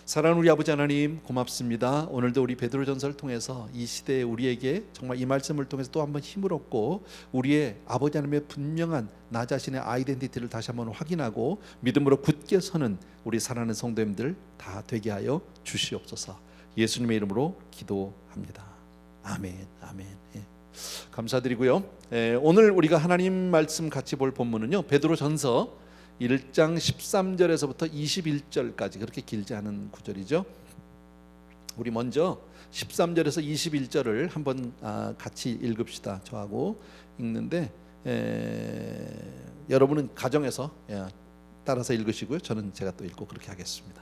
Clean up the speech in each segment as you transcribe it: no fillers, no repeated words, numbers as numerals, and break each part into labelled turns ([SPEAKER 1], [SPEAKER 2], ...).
[SPEAKER 1] 사랑하는 우리 아버지 하나님 고맙습니다. 오늘도 우리 베드로전서를 통해서 이 시대에 우리에게 정말 이 말씀을 통해서 또 한번 힘을 얻고 우리의 아버지 하나님의 분명한 나 자신의 아이덴티티를 다시 한번 확인하고 믿음으로 굳게 서는 우리 사랑하는 성도님들 다 되게 하여 주시옵소서. 예수님의 이름으로 기도합니다. 아멘. 아멘. 예. 감사드리고요. 오늘 우리가 하나님 말씀 같이 볼 본문은요, 베드로전서 1장 13절에서부터 21절까지 그렇게 길지 않은 구절이죠. 우리 먼저 13절에서 21절을 한번 같이 읽읍시다. 저하고 읽는데 여러분은 가정에서 따라서 읽으시고요. 저는 제가 또 읽고 그렇게 하겠습니다.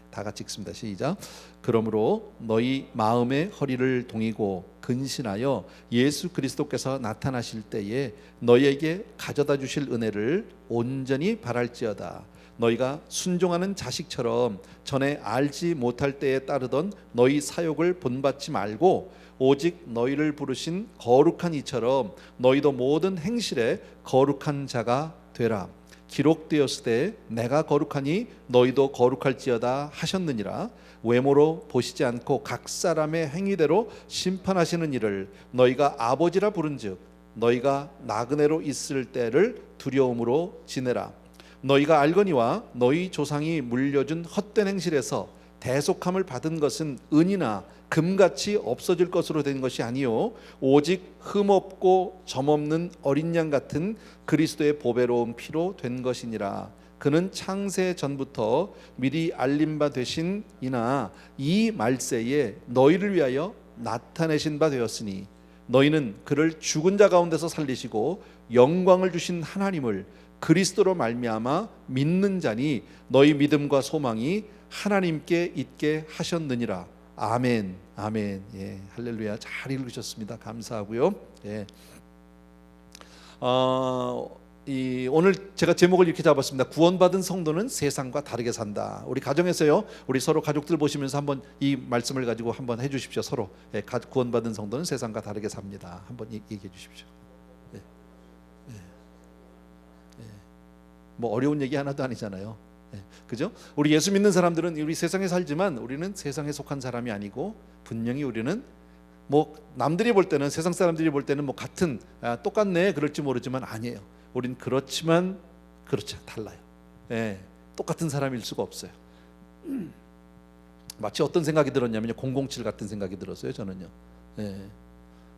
[SPEAKER 1] 다 같이 읽습니다. 시작. 그러므로 너희 마음의 허리를 동이고 근신하여 예수 그리스도께서 나타나실 때에 너희에게 가져다 주실 은혜를 온전히 바랄지어다. 너희가 순종하는 자식처럼 전에 알지 못할 때에 따르던 너희 사욕을 본받지 말고 오직 너희를 부르신 거룩한 이처럼 너희도 모든 행실에 거룩한 자가 되라. 기록되었으되 내가 거룩하니 너희도 거룩할지어다 하셨느니라. 외모로 보시지 않고 각 사람의 행위대로 심판하시는 이를 너희가 아버지라 부른즉 너희가 나그네로 있을 때를 두려움으로 지내라. 너희가 알거니와 너희 조상이 물려준 헛된 행실에서 대속함을 받은 것은 은이나 금같이 없어질 것으로 된 것이 아니요 오직 흠없고 점없는 어린 양 같은 그리스도의 보배로운 피로 된 것이니라. 그는 창세 전부터 미리 알림 바 되신 이나 이 말세에 너희를 위하여 나타내신 바 되었으니 너희는 그를 죽은 자 가운데서 살리시고 영광을 주신 하나님을 그리스도로 말미암아 믿는 자니 너희 믿음과 소망이 하나님께 있게 하셨느니라. 아멘. 아멘. 예, 할렐루야. 잘 읽으셨습니다. 감사하고요. 예. 오늘 제가 제목을 이렇게 잡았습니다. 구원받은 성도는 세상과 다르게 산다. 우리 가정에서요, 우리 서로 가족들 보시면서 한번 이 말씀을 가지고 한번 해주십시오. 서로. 예, 구원받은 성도는 세상과 다르게 삽니다. 한번 얘기해 주십시오. 예. 예. 예. 뭐 어려운 얘기 하나도 아니잖아요. 그죠? 우리 예수 믿는 사람들은 우리 세상에 살지만 우리는 세상에 속한 사람이 아니고 분명히 우리는 뭐 남들이 볼 때는 세상 사람들이 볼 때는 뭐 같은 똑같네 그럴지 모르지만 아니에요. 우린 그렇지만 그렇지 달라요. 똑같은 사람일 수가 없어요. 마치 어떤 생각이 들었냐면요, 007 같은 생각이 들었어요. 저는요.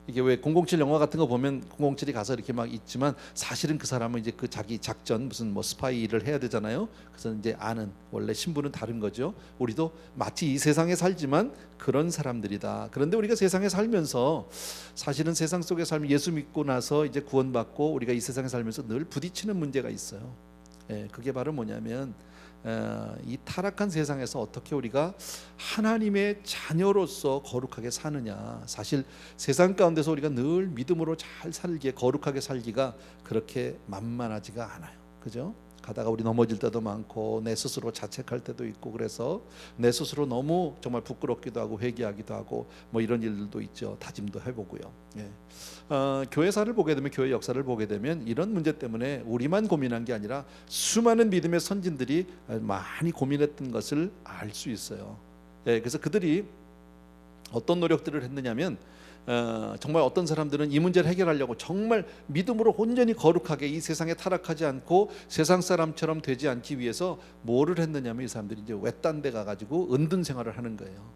[SPEAKER 1] 이게 왜 007 영화 같은 거 보면 007이 가서 이렇게 막 있지만 사실은 그 사람은 이제 그 자기 작전 무슨 뭐 스파이 일을 해야 되잖아요. 그래서 이제 아는 원래 신분은 다른 거죠. 우리도 마치 이 세상에 살지만 그런 사람들이다. 그런데 우리가 세상에 살면서 사실은 세상 속에 살면 예수 믿고 나서 이제 구원받고 우리가 이 세상에 살면서 늘 부딪히는 문제가 있어요. 그게 바로 뭐냐면 이 타락한 세상에서 어떻게 우리가 하나님의 자녀로서 거룩하게 사느냐. 사실 세상 가운데서 우리가 늘 믿음으로 잘 살기에 거룩하게 살기가 그렇게 만만하지가 않아요. 그죠? 가다가 우리 넘어질 때도 많고 내 스스로 자책할 때도 있고 그래서 내 스스로 너무 정말 부끄럽기도 하고 회개하기도 하고 뭐 이런 일들도 있죠. 다짐도 해보고요. 교회사를 보게 되면 교회 역사를 보게 되면 이런 문제 때문에 우리만 고민한 게 아니라 수많은 믿음의 선진들이 많이 고민했던 것을 알 수 있어요. 그래서 그들이 어떤 노력들을 했느냐면 정말 어떤 사람들은 이 문제를 해결하려고 정말 믿음으로 온전히 거룩하게 이 세상에 타락하지 않고 세상 사람처럼 되지 않기 위해서 뭐를 했느냐면 이 사람들이 이제 외딴 데 가가지고 은둔 생활을 하는 거예요.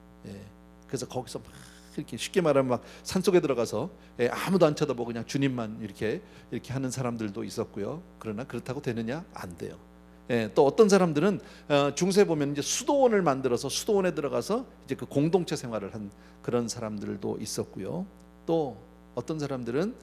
[SPEAKER 1] 그래서 거기서 막 이렇게 쉽게 말하면 막 산속에 들어가서 아무도 안 쳐다보고 그냥 주님만 이렇게 하는 사람들도 있었고요. 그러나 그렇다고 되느냐? 안 돼요. 또 어떤 사람들은 중세 보면 이제 수도원을 만들어서 수도원에 들어가서 이제 그 공동체 생활을 한 그런 사람들도 있었고요. 또 어떤 사람들은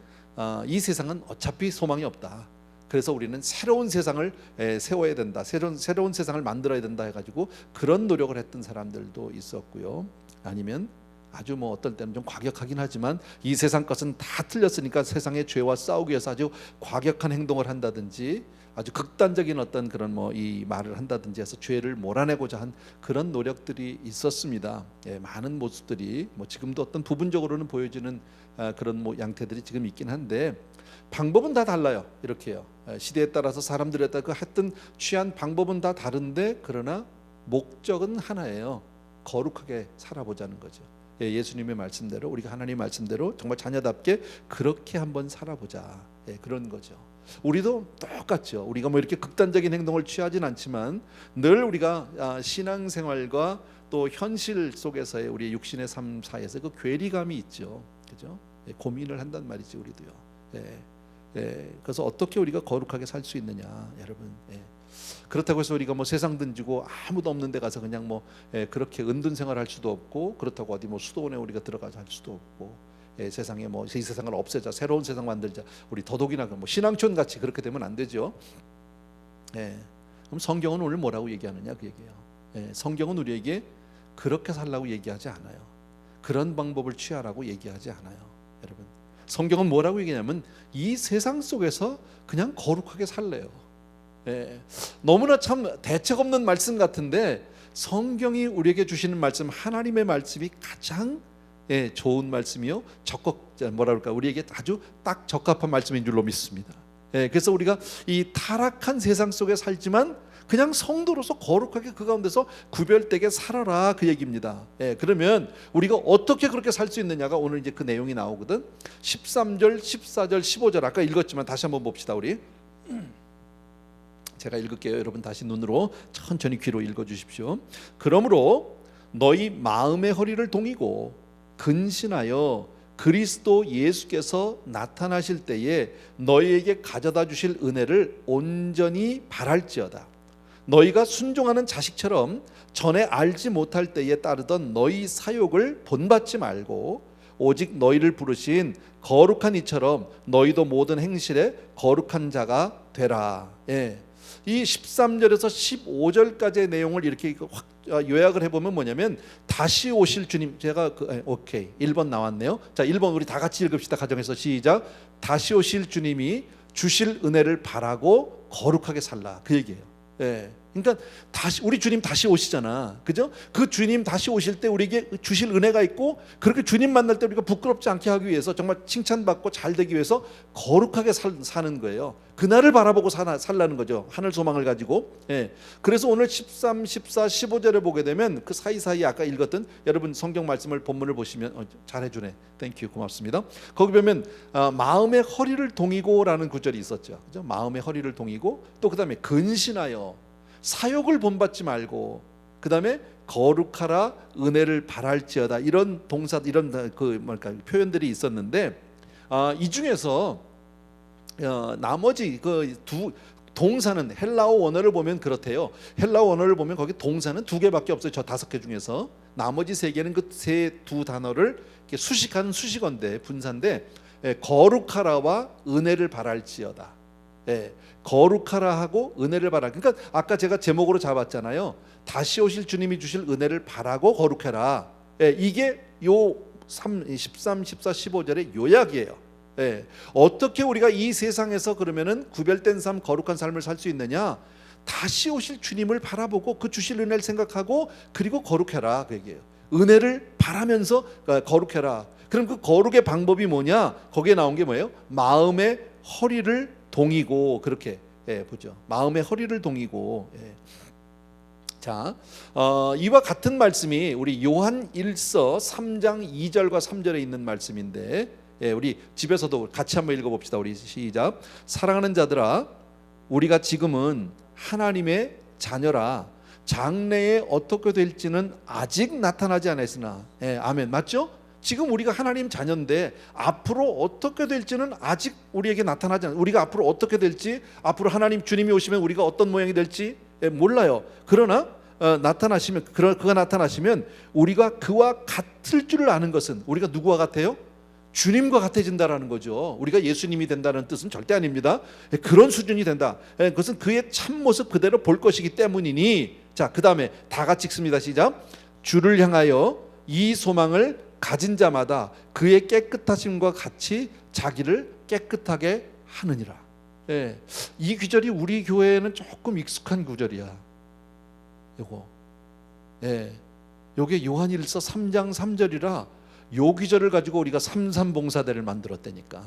[SPEAKER 1] 이 세상은 어차피 소망이 없다. 그래서 우리는 새로운 세상을 세워야 된다. 새로운 세상을 만들어야 된다 해가지고 그런 노력을 했던 사람들도 있었고요. 아니면 아주 뭐 어떨 때는 좀 과격하긴 하지만 이 세상 것은 다 틀렸으니까 세상의 죄와 싸우기 위해서 아주 과격한 행동을 한다든지 아주 극단적인 어떤 그런 뭐 이 말을 한다든지 해서 죄를 몰아내고자 한 그런 노력들이 있었습니다. 많은 모습들이 뭐 지금도 어떤 부분적으로는 보여지는 그런 뭐 양태들이 지금 있긴 한데 방법은 다 달라요. 이렇게요. 시대에 따라서 사람들에 따라 그 했던 취한 방법은 다 다른데 그러나 목적은 하나예요. 거룩하게 살아보자는 거죠. 예수님의 말씀대로, 우리가 하나님의 말씀대로 정말 자녀답게 그렇게 한번 살아보자. 그런 거죠. 우리도 똑같죠. 우리가 뭐 이렇게 극단적인 행동을 취하진 않지만 늘 우리가 신앙생활과 또 현실 속에서의 우리 육신의 삶 사이에서 그 괴리감이 있죠. 그죠? 고민을 한단 말이지 우리도요. 그래서 어떻게 우리가 거룩하게 살 수 있느냐, 여러분. 그렇다고 해서 우리가 뭐 세상 던지고 아무도 없는 데 가서 그냥 뭐 그렇게 은둔 생활할 수도 없고, 그렇다고 어디 뭐 수도원에 우리가 들어가서 할 수도 없고, 세상에 뭐 이 세상을 없애자, 새로운 세상 만들자, 우리 더더욱이나 뭐 신앙촌 같이 그렇게 되면 안 되죠. 그럼 성경은 오늘 뭐라고 얘기하느냐 그 얘기예요. 성경은 우리에게 그렇게 살라고 얘기하지 않아요. 그런 방법을 취하라고 얘기하지 않아요, 여러분. 성경은 뭐라고 얘기하냐면 이 세상 속에서 그냥 거룩하게 살래요. 너무나 참 대책 없는 말씀 같은데 성경이 우리에게 주시는 말씀, 하나님의 말씀이 가장 좋은 말씀이요, 뭐라 그럴까, 우리에게 아주 딱 적합한 말씀인 줄로 믿습니다. 그래서 우리가 이 타락한 세상 속에 살지만 그냥 성도로서 거룩하게 그 가운데서 구별되게 살아라, 그 얘기입니다. 그러면 우리가 어떻게 그렇게 살 수 있느냐가 오늘 이제 그 내용이 나오거든. 13절, 14절, 15절 아까 읽었지만 다시 한번 봅시다. 우리 제가 읽을게요. 여러분 다시 눈으로 천천히 귀로 읽어주십시오. 그러므로 너희 마음의 허리를 동이고 근신하여 그리스도 예수께서 나타나실 때에 너희에게 가져다 주실 은혜를 온전히 바랄지어다. 너희가 순종하는 자식처럼 전에 알지 못할 때에 따르던 너희 사욕을 본받지 말고 오직 너희를 부르신 거룩한 이처럼 너희도 모든 행실에 거룩한 자가 되라. 이 13절에서 15절까지의 내용을 이렇게 확 요약을 해보면 뭐냐면 다시 오실 주님, 제가 오케이 1번 나왔네요. 자 1번 우리 다 같이 읽읍시다. 가정에서 시작. 다시 오실 주님이 주실 은혜를 바라고 거룩하게 살라, 그 얘기예요. 그러니까 다시 우리 주님 다시 오시잖아, 그죠? 그 주님 다시 오실 때 우리에게 주실 은혜가 있고, 그렇게 주님 만날 때 우리가 부끄럽지 않게 하기 위해서 정말 칭찬받고 잘 되기 위해서 거룩하게 사는 거예요. 그날을 바라보고 살라는 거죠, 하늘 소망을 가지고. 그래서 오늘 13, 14, 15절에 보게 되면 그 사이사이 아까 읽었던 여러분 성경 말씀을 본문을 보시면 잘해주네, 땡큐, 고맙습니다. 거기 보면 마음의 허리를 동이고라는 구절이 있었죠, 그죠? 마음의 허리를 동이고, 또 그 다음에 근신하여 사욕을 본받지 말고, 그 다음에 거룩하라, 은혜를 바랄지어다, 이런 동사, 이런 표현들이 있었는데 이 중에서 나머지 그 두 동사는 헬라어 원어를 보면 그렇대요. 헬라어 원어를 보면 거기 동사는 2개밖에 없어요. 저 5개 중에서 나머지 3개는 그 두 단어를 이렇게 수식한 수식어인데, 분사인데, 거룩하라와 은혜를 바랄지어다. 거룩하라 하고 은혜를 바라. 그러니까 아까 제가 제목으로 잡았잖아요. 다시 오실 주님이 주실 은혜를 바라고 거룩해라. 이게 요 13, 14, 15절의 요약이에요. 어떻게 우리가 이 세상에서 그러면은 구별된 삶, 거룩한 삶을 살 수 있느냐? 다시 오실 주님을 바라보고 그 주실 은혜를 생각하고, 그리고 거룩해라, 그 얘기예요. 은혜를 바라면서 거룩해라. 그럼 그 거룩의 방법이 뭐냐? 거기에 나온 게 뭐예요? 마음의 허리를 동이고, 그렇게 보죠. 마음의 허리를 동이고. 자, 이와 같은 말씀이 우리 요한 1서 3장 2절과 3절에 있는 말씀인데, 우리 집에서도 같이 한번 읽어봅시다. 우리 시작. 사랑하는 자들아, 우리가 지금은 하나님의 자녀라. 장래에 어떻게 될지는 아직 나타나지 않았으나, 아멘, 맞죠? 지금 우리가 하나님 자녀인데 앞으로 어떻게 될지는 아직 우리에게 나타나지 않아요. 우리가 앞으로 어떻게 될지, 앞으로 하나님 주님이 오시면 우리가 어떤 모양이 될지 몰라요. 그러나 나타나시면, 그가 나타나시면 우리가 그와 같을 줄을 아는 것은, 우리가 누구와 같아요? 주님과 같아진다라는 거죠. 우리가 예수님이 된다는 뜻은 절대 아닙니다. 그런 수준이 된다. 그것은 그의 참모습 그대로 볼 것이기 때문이니. 자, 그 다음에 다 같이 읽습니다. 시작. 주를 향하여 이 소망을 가진 자마다 그의 깨끗하심과 같이 자기를 깨끗하게 하느니라. 이 구절이 우리 교회에는 조금 익숙한 구절이야. 요게 요한일서 3장 3절이라 요 구절을 가지고 우리가 삼삼봉사대를 만들었다니까.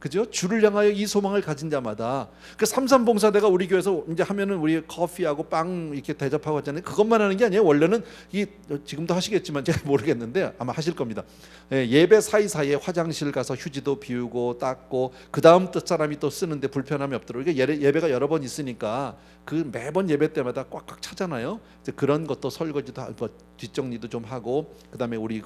[SPEAKER 1] 그죠? 주를 향하여 이 소망을 가진 자마다. 그 삼삼봉사대가 우리 교회에서 이제 하면은 우리 커피하고 빵 이렇게 대접하고 하잖아요. 그것만 하는 게 아니에요. 원래는 이 지금도 하시겠지만 제가 모르겠는데 아마 하실 겁니다. 예배 사이사이에 화장실 가서 휴지도 비우고 닦고 그 다음 또 사람이 또 쓰는데 불편함이 없도록. 이게 예배가 여러 번 있으니까 그 매번 예배 때마다 꽉꽉 차잖아요. 이제 그런 것도 설거지도 하고 뒷정리도 좀 하고 그다음에 우리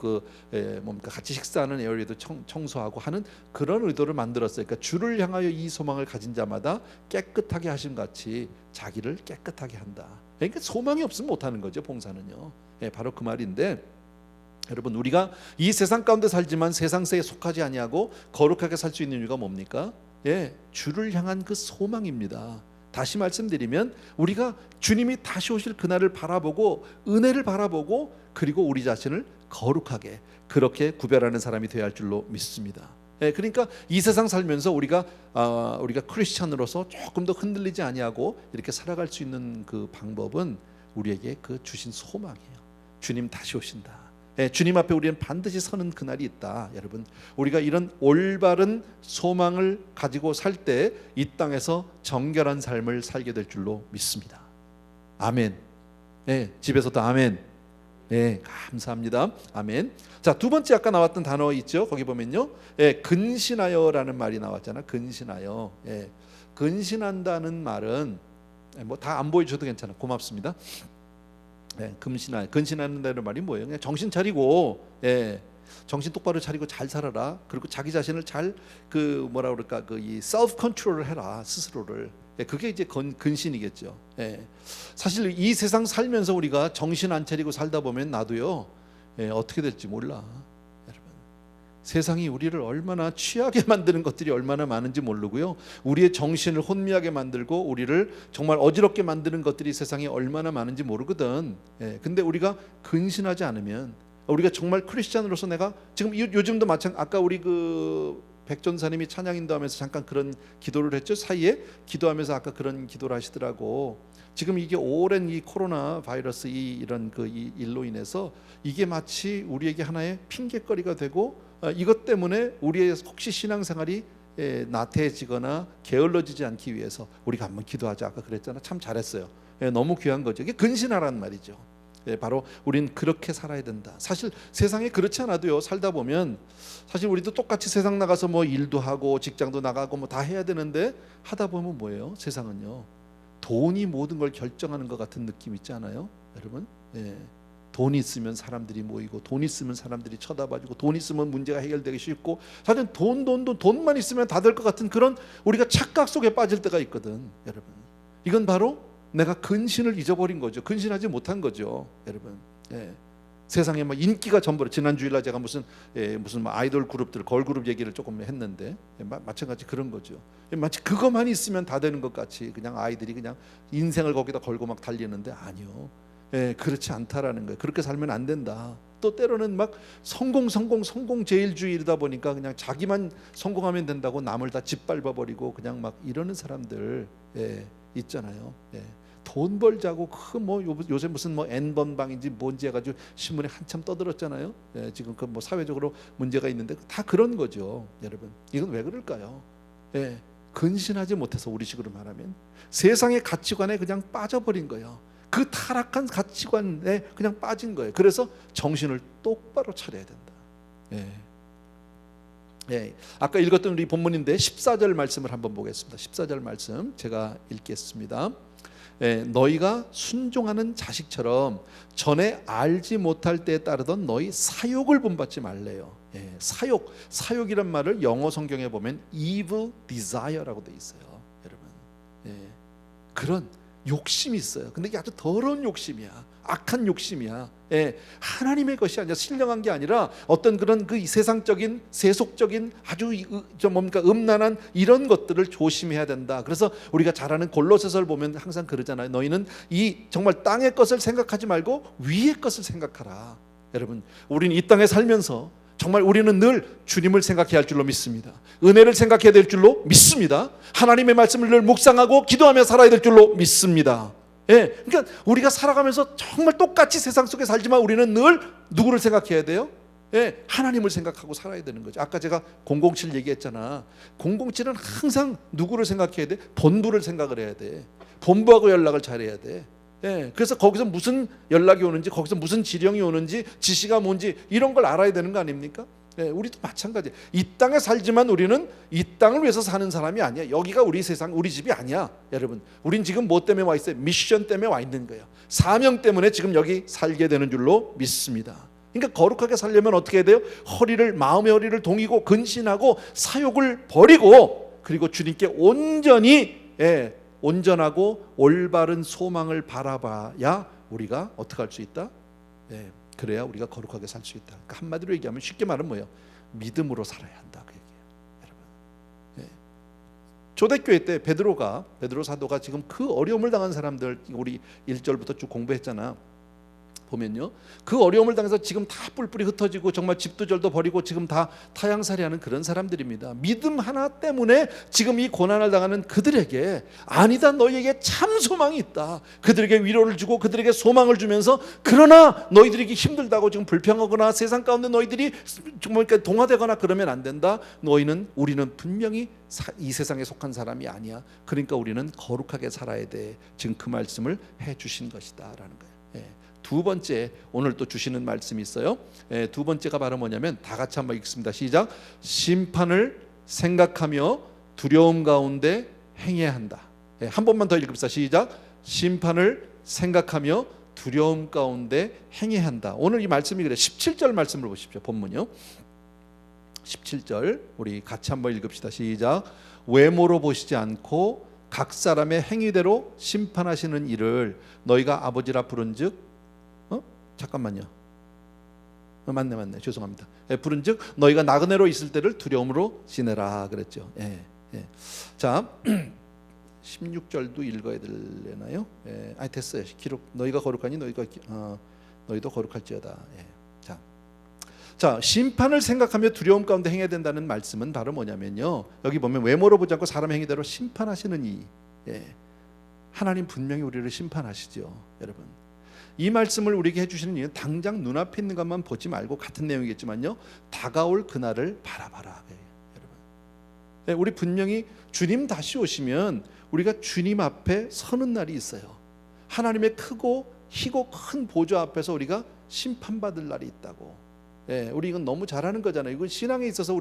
[SPEAKER 1] 뭡니까 같이 식사하는 에어리도 청소하고 하는 그런 의도를 만들었어요. 그러니까 주를 향하여 이 소망을 가진 자마다 깨끗하게 하신 같이 자기를 깨끗하게 한다. 그러니까 소망이 없으면 못하는 거죠, 봉사는요. 바로 그 말인데, 여러분 우리가 이 세상 가운데 살지만 세상세에 속하지 아니하고 거룩하게 살 수 있는 이유가 뭡니까? 주를 향한 그 소망입니다. 다시 말씀드리면 우리가 주님이 다시 오실 그날을 바라보고 은혜를 바라보고 그리고 우리 자신을 거룩하게 그렇게 구별하는 사람이 되어야 할 줄로 믿습니다. 그러니까 이 세상 살면서 우리가 크리스찬으로서 조금 더 흔들리지 아니하고 이렇게 살아갈 수 있는 그 방법은 우리에게 그 주신 소망이에요. 주님 다시 오신다. 주님 앞에 우리는 반드시 서는 그날이 있다. 여러분 우리가 이런 올바른 소망을 가지고 살 때 이 땅에서 정결한 삶을 살게 될 줄로 믿습니다. 아멘. 집에서도 아멘. 감사합니다. 아멘. 자, 두 번째 아까 나왔던 단어 있죠? 거기 보면요, 근신하여라는 말이 나왔잖아. 근신하여. 근신한다는 말은 뭐 다 안 보여줘도 괜찮아. 고맙습니다. 근신한다는 말이 뭐예요? 그냥 정신 차리고, 정신 똑바로 차리고 잘 살아라. 그리고 자기 자신을 잘 이 셀프 컨트롤을 해라, 스스로를. 그게 이제 근신이겠죠. 사실 이 세상 살면서 우리가 정신 안 차리고 살다 보면 나도요, 어떻게 될지 몰라. 여러분 세상이 우리를 얼마나 취하게 만드는 것들이 얼마나 많은지 모르고요, 우리의 정신을 혼미하게 만들고 우리를 정말 어지럽게 만드는 것들이 세상에 얼마나 많은지 모르거든. 근데 우리가 근신하지 않으면, 우리가 정말 크리스찬으로서 내가 지금 요즘도 아까 우리 백전사님이 찬양 인도하면서 잠깐 그런 기도를 했죠. 사이에 기도하면서 아까 그런 기도를 하시더라고. 지금 이게 오랜 이 코로나 바이러스 이런 이 일로 인해서 이게 마치 우리에게 하나의 핑계거리가 되고, 이것 때문에 우리의 혹시 신앙생활이 나태해지거나 게을러지지 않기 위해서 우리가 한번 기도하자. 아까 그랬잖아. 참 잘했어요. 너무 귀한 거죠. 이게 근신하라는 말이죠. 바로 우린 그렇게 살아야 된다. 사실 세상에 그렇지 않아도요, 살다 보면 사실 우리도 똑같이 세상 나가서 뭐 일도 하고 직장도 나가고 뭐 다 해야 되는데, 하다 보면 뭐예요? 세상은요, 돈이 모든 걸 결정하는 것 같은 느낌 있지 않아요? 여러분, 돈이 있으면 사람들이 모이고, 돈 있으면 사람들이 쳐다봐주고, 돈 있으면 문제가 해결되기 쉽고, 사실 돈만 있으면 다 될 것 같은 그런 우리가 착각 속에 빠질 때가 있거든. 여러분, 이건 바로 내가 근신을 잊어버린 거죠. 근신하지 못한 거죠, 여러분. 세상에 막 인기가 전부로. 지난 주일날 제가 무슨 아이돌 그룹들, 걸그룹 얘기를 조금 했는데, 마찬가지 그런 거죠. 마치 그것만 있으면 다 되는 것 같이 그냥 아이들이 그냥 인생을 거기다 걸고 막 달리는데, 아니요. 그렇지 않다라는 거예요. 그렇게 살면 안 된다. 또 때로는 막 성공제일주의이다 보니까 그냥 자기만 성공하면 된다고 남을 다 짓밟아 버리고 그냥 막 이러는 사람들 있잖아요. 돈 벌자고 요새 무슨 N번방인지 뭔지 해가지고 신문에 한참 떠들었잖아요. 지금 사회적으로 문제가 있는데 다 그런 거죠. 여러분, 이건 왜 그럴까요? 근신하지 못해서, 우리식으로 말하면 세상의 가치관에 그냥 빠져버린 거예요. 그 타락한 가치관에 그냥 빠진 거예요. 그래서 정신을 똑바로 차려야 된다. 아까 읽었던 우리 본문인데 14절 말씀을 한번 보겠습니다. 14절 말씀 제가 읽겠습니다. 너희가 순종하는 자식처럼 전에 알지 못할 때에 따르던 너희 사욕을 본받지 말래요. 사욕이란 말을 영어 성경에 보면 evil desire라고 돼 있어요. 여러분, 그런 욕심이 있어요. 근데 이게 아주 더러운 욕심이야. 악한 욕심이야. 하나님의 것이 아니라, 신령한 게 아니라 어떤 그런 그 세상적인 세속적인 아주 음란한 이런 것들을 조심해야 된다. 그래서 우리가 잘 아는 골로새서를 보면 항상 그러잖아요. 너희는 이 정말 땅의 것을 생각하지 말고 위의 것을 생각하라. 여러분, 우리는 이 땅에 살면서 정말 우리는 늘 주님을 생각해야 할 줄로 믿습니다. 은혜를 생각해야 될 줄로 믿습니다. 하나님의 말씀을 늘 묵상하고 기도하며 살아야 될 줄로 믿습니다. 그러니까 우리가 살아가면서 정말 똑같이 세상 속에 살지만 우리는 늘 누구를 생각해야 돼요? 예, 하나님을 생각하고 살아야 되는 거죠. 아까 제가 007 얘기했잖아. 007은 항상 누구를 생각해야 돼? 본부를 생각을 해야 돼. 본부하고 연락을 잘해야 돼. 예, 그래서 거기서 무슨 연락이 오는지, 거기서 무슨 지령이 오는지, 지시가 뭔지 이런 걸 알아야 되는 거 아닙니까? 예, 우리도 마찬가지. 이 땅에 살지만 우리는 이 땅을 위해서 사는 사람이 아니야. 여기가 우리 세상, 우리 집이 아니야. 여러분, 우린 지금 뭐 때문에 와 있어요? 미션 때문에 와 있는 거예요. 사명 때문에 지금 여기 살게 되는 줄로 믿습니다. 그러니까 거룩하게 살려면 어떻게 해야 돼요? 마음의 허리를 동이고 근신하고 사욕을 버리고, 그리고 주님께 온전히, 온전하고 올바른 소망을 바라봐야 우리가 어떻게 할 수 있다? 그래야 우리가 거룩하게 살 수 있다. 그러니까 한마디로 얘기하면, 쉽게 말하면 뭐예요? 믿음으로 살아야 한다, 그 얘기예요, 여러분. 초대교회 때 베드로 사도가 지금 그 어려움을 당한 사람들, 우리 1절부터 쭉 공부했잖아. 보면요, 그 어려움을 당해서 지금 다 뿔뿔이 흩어지고 정말 집도 절도 버리고 지금 다 타향살이하는 그런 사람들입니다. 믿음 하나 때문에 지금 이 고난을 당하는 그들에게, 아니다, 너희에게 참 소망이 있다, 그들에게 위로를 주고 그들에게 소망을 주면서, 그러나 너희들이 힘들다고 지금 불평하거나 세상 가운데 너희들이 정말 동화되거나 그러면 안 된다. 우리는 분명히 이 세상에 속한 사람이 아니야. 그러니까 우리는 거룩하게 살아야 돼. 지금 그 말씀을 해주신 것이다 라는 거예요. 두 번째, 오늘 또 주시는 말씀이 있어요. 두 번째가 바로 뭐냐면, 다 같이 한번 읽습니다. 시작. 심판을 생각하며 두려움 가운데 행해야 한다. 한 번만 더 읽읍시다. 시작. 심판을 생각하며 두려움 가운데 행해야 한다. 오늘 이 말씀이 그래. 17절 말씀을 보십시오. 본문요. 17절 우리 같이 한번 읽읍시다. 시작. 외모로 보시지 않고 각 사람의 행위대로 심판하시는 이를 너희가 아버지라 부른즉, 잠깐만요. 맞네. 죄송합니다. 부른즉 너희가 나그네로 있을 때를 두려움으로 지내라 그랬죠. 자, 16절도 읽어야 되려나요? 됐어요. 기록. 너희가 거룩하니 너희도 거룩할지어다. 자, 심판을 생각하며 두려움 가운데 행해야 된다는 말씀은 바로 뭐냐면요, 여기 보면 외모로 보지 않고 사람 행위대로 심판하시는 이, 하나님 분명히 우리를 심판하시죠, 여러분. 이 말씀을 우리에게 해주시는 이유는 당장 눈앞에 있는 것만 보지 말고, 같은 내용이겠지만요, 다가올 그날을 바라봐라, 여러분. 우리 분명히 주님 다시 오시면 우리가 주님 앞에 서는 날이 있어요. 하나님의 크고 희고 큰 보좌 앞에서 우리가 심판받을 날이 있다고. 우리 이건 너무 잘하는 거잖아요. 이건 신앙에 있어서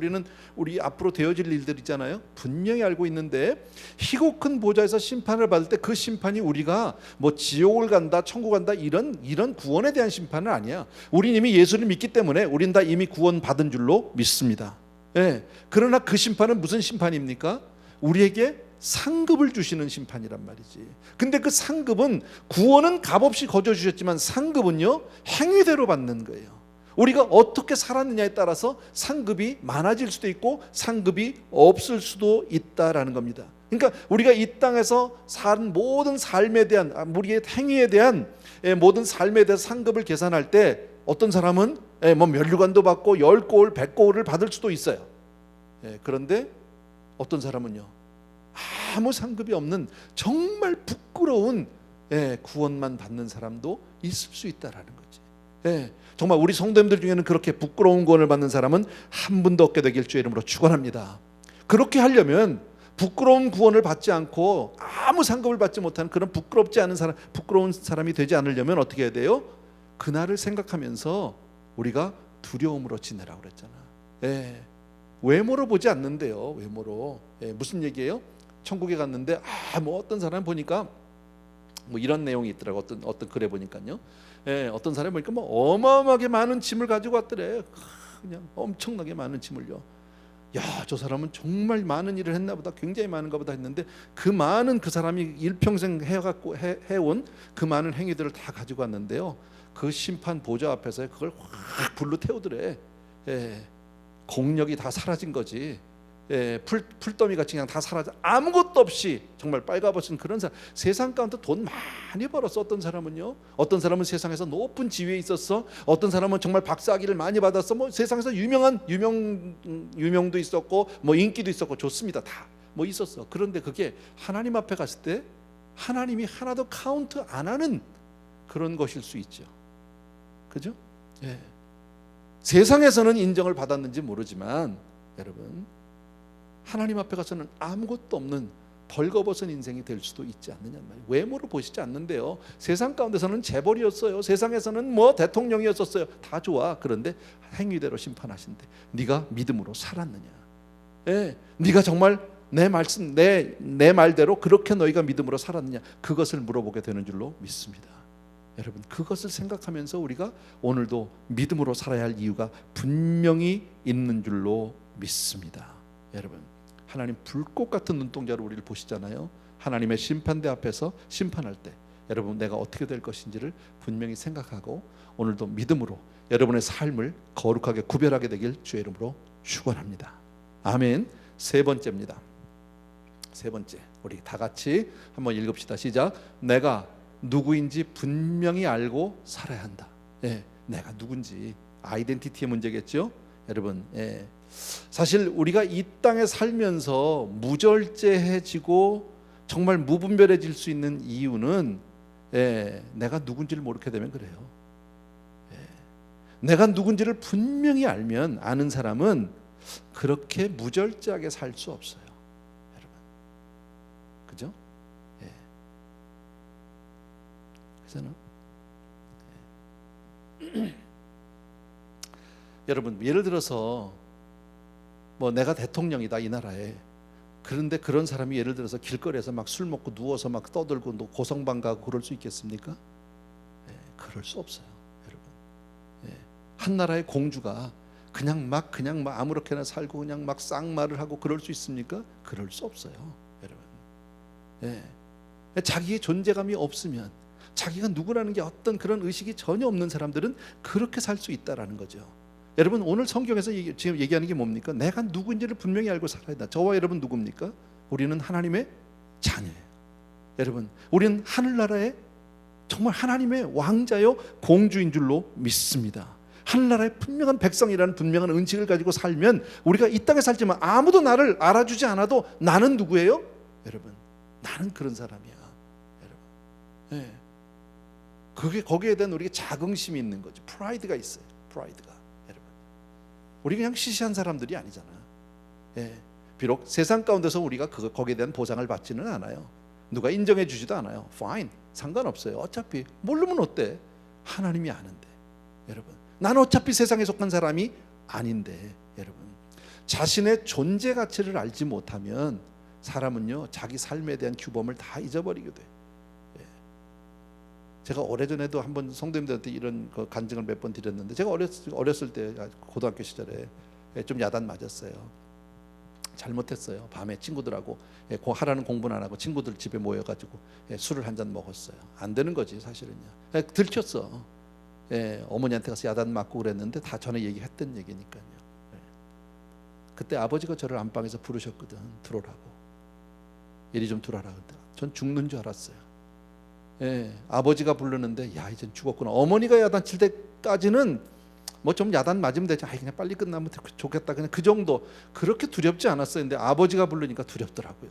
[SPEAKER 1] 우리 앞으로 되어질 일들이잖아요. 분명히 알고 있는데, 희고 큰 보좌에서 심판을 받을 때 그 심판이 우리가 뭐 지옥을 간다, 천국 간다 이런 구원에 대한 심판은 아니야. 우린 이미 예수를 믿기 때문에 우린 다 이미 구원 받은 줄로 믿습니다. 그러나 그 심판은 무슨 심판입니까? 우리에게 상급을 주시는 심판이란 말이지. 근데 그 상급은, 구원은 값없이 거저 주셨지만 상급은요, 행위대로 받는 거예요. 우리가 어떻게 살았느냐에 따라서 상급이 많아질 수도 있고 상급이 없을 수도 있다라는 겁니다. 그러니까 우리가 이 땅에서 산 모든 삶에 대한, 우리의 행위에 대한 모든 삶에 대한 상급을 계산할 때, 어떤 사람은 뭐 면류관도 받고 10고울, 100고울을 받을 수도 있어요. 그런데 어떤 사람은요, 아무 상급이 없는 정말 부끄러운 구원만 받는 사람도 있을 수 있다라는 거지. 정말 우리 성도님들 중에는 그렇게 부끄러운 구원을 받는 사람은 한 분도 없게 되길 주의 이름으로 축원합니다. 그렇게 하려면 부끄러운 구원을 받지 않고 아무 상급을 받지 못하는 그런 부끄러운 사람이 되지 않으려면 어떻게 해야 돼요? 그날을 생각하면서 우리가 두려움으로 지내라고 그랬잖아. 외모로 보지 않는데요. 외모로. 무슨 얘기예요? 천국에 갔는데 뭐 어떤 사람 보니까 뭐 이런 내용이 있더라고. 어떤 글에 보니까요. 어떤 사람이 보니까 뭐 어마어마하게 많은 짐을 가지고 왔더래. 그냥 엄청나게 많은 짐을요. 야, 저 사람은 정말 많은 일을 했나 보다, 굉장히 많은가 보다 했는데, 그 많은, 그 사람이 일평생 해온 그 많은 행위들을 다 가지고 왔는데요, 그 심판 보좌 앞에서 그걸 확 불로 태우더래. 공력이 다 사라진 거지. 풀더미 같이 그냥 다 사라져, 아무것도 없이 정말 빨가벗은 그런 사람. 세상 가운데 돈 많이 벌었어. 어떤 사람은 세상에서 높은 지위에 있었어. 어떤 사람은 정말 박사학위를 많이 받았어. 뭐 세상에서 유명도 있었고 뭐 인기도 있었고 좋습니다. 다 뭐 있었어. 그런데 그게 하나님 앞에 갔을 때 하나님이 하나도 카운트 안 하는 그런 것일 수 있죠. 그죠? 세상에서는 인정을 받았는지 모르지만 여러분, 하나님 앞에 가서는 아무것도 없는 벌거벗은 인생이 될 수도 있지 않느냐 말이에요. 외모로 보시지 않는데요. 세상 가운데서는 재벌이었어요. 세상에서는 뭐 대통령이었었어요. 다 좋아. 그런데 행위대로 심판하신대. 네가 믿음으로 살았느냐? 예, 네가 정말 내 말씀, 내 말대로 그렇게 너희가 믿음으로 살았느냐? 그것을 물어보게 되는 줄로 믿습니다. 여러분, 그것을 생각하면서 우리가 오늘도 믿음으로 살아야 할 이유가 분명히 있는 줄로 믿습니다. 여러분, 하나님 불꽃 같은 눈동자로 우리를 보시잖아요. 하나님의 심판대 앞에서 심판할 때 여러분, 내가 어떻게 될 것인지를 분명히 생각하고 오늘도 믿음으로 여러분의 삶을 거룩하게 구별하게 되길 주의 이름으로 축원합니다. 아멘. 세 번째입니다. 세 번째, 우리 다 같이 한번 읽읍시다. 시작. 내가 누구인지 분명히 알고 살아야 한다. 예, 내가 누군지 아이덴티티의 문제겠죠. 여러분, 사실 우리가 이 땅에 살면서 무절제해지고 정말 무분별해질 수 있는 이유는 내가 누군지를 모르게 되면 그래요. 내가 누군지를 분명히 알면, 아는 사람은 그렇게 무절제하게 살 수 없어요. 여러분, 그죠? 그래서는 여러분, 예를 들어서 뭐 내가 대통령이다 이 나라에. 그런데 그런 사람이 예를 들어서 길거리에서 막 술 먹고 누워서 막 떠들고 고성방 가고 그럴 수 있겠습니까? 그럴 수 없어요, 여러분. 한 나라의 공주가 그냥 막 아무렇게나 살고 그냥 막 쌍말을 하고 그럴 수 있습니까? 그럴 수 없어요, 여러분. 자기의 존재감이 없으면, 자기가 누구라는 게 어떤 그런 의식이 전혀 없는 사람들은 그렇게 살 수 있다라는 거죠. 여러분, 오늘 성경에서 지금 얘기하는 게 뭡니까? 내가 누구인지를 분명히 알고 살아야 한다. 저와 여러분 누굽니까? 우리는 하나님의 자녀예요. 여러분, 우리는 하늘나라의 정말 하나님의 왕자요 공주인 줄로 믿습니다. 하늘나라의 분명한 백성이라는 분명한 은식을 가지고 살면 우리가 이 땅에 살지만 아무도 나를 알아주지 않아도 나는 누구예요? 여러분, 나는 그런 사람이야. 여러분, 그게 거기에 대한 우리가 자긍심이 있는 거죠. 프라이드가 있어요. 프라이드가. 여러분, 우리 그냥 시시한 사람들이 아니잖아. 비록 세상 가운데서 우리가 거기에 대한 보상을 받지는 않아요. 누가 인정해 주지도 않아요. Fine, 상관없어요. 어차피 모르면 어때? 하나님이 아는데. 여러분, 나는 어차피 세상에 속한 사람이 아닌데. 여러분, 자신의 존재 가치를 알지 못하면 사람은요, 자기 삶에 대한 규범을 다 잊어버리게 돼. 제가 오래전에도 한번 성도님들한테 이런 간증을 몇 번 드렸는데, 제가 어렸을 때 고등학교 시절에 좀 야단 맞았어요. 잘못했어요. 밤에 친구들하고 하라는 공부는 안 하고 친구들 집에 모여가지고 술을 한 잔 먹었어요. 안 되는 거지 사실은요. 들켰어. 어머니한테 가서 야단 맞고 그랬는데 다 전에 얘기했던 얘기니까요. 그때 아버지가 저를 안방에서 부르셨거든. 들어오라고. 이리 좀 들어라. 전 죽는 줄 알았어요. 아버지가 부르는데 야, 이젠 죽었구나. 어머니가 야단 칠 때까지는 뭐 좀 야단 맞으면 되지. 그냥 빨리 끝나면 좋겠다. 그냥 그 정도. 그렇게 두렵지 않았어요. 근데 아버지가 부르니까 두렵더라고요.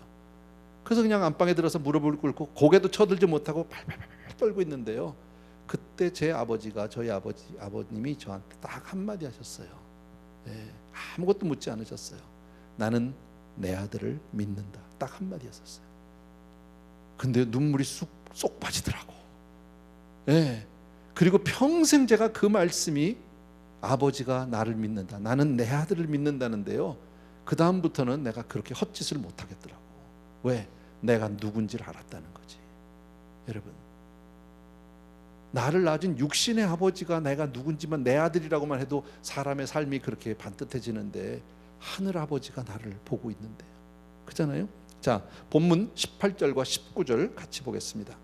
[SPEAKER 1] 그래서 그냥 안방에 들어서 무릎을 꿇고 고개도 쳐들지 못하고 팔팔팔 떨고 있는데요. 그때 제 아버지가, 저희 아버님이 저한테 딱 한마디 하셨어요. 아무것도 묻지 않으셨어요. 나는 내 아들을 믿는다. 딱 한마디 하셨어요. 근데 눈물이 쏙 빠지더라고. 그리고 평생 제가 그 말씀이, 아버지가 나를 믿는다, 나는 내 아들을 믿는다는데요, 그 다음부터는 내가 그렇게 헛짓을 못 하겠더라고. 왜? 내가 누군지를 알았다는 거지. 여러분, 나를 낳은 육신의 아버지가 내가 누군지만, 내 아들이라고만 해도 사람의 삶이 그렇게 반듯해지는데 하늘 아버지가 나를 보고 있는데요. 그렇잖아요. 자, 본문 18절과 19절 같이 보겠습니다.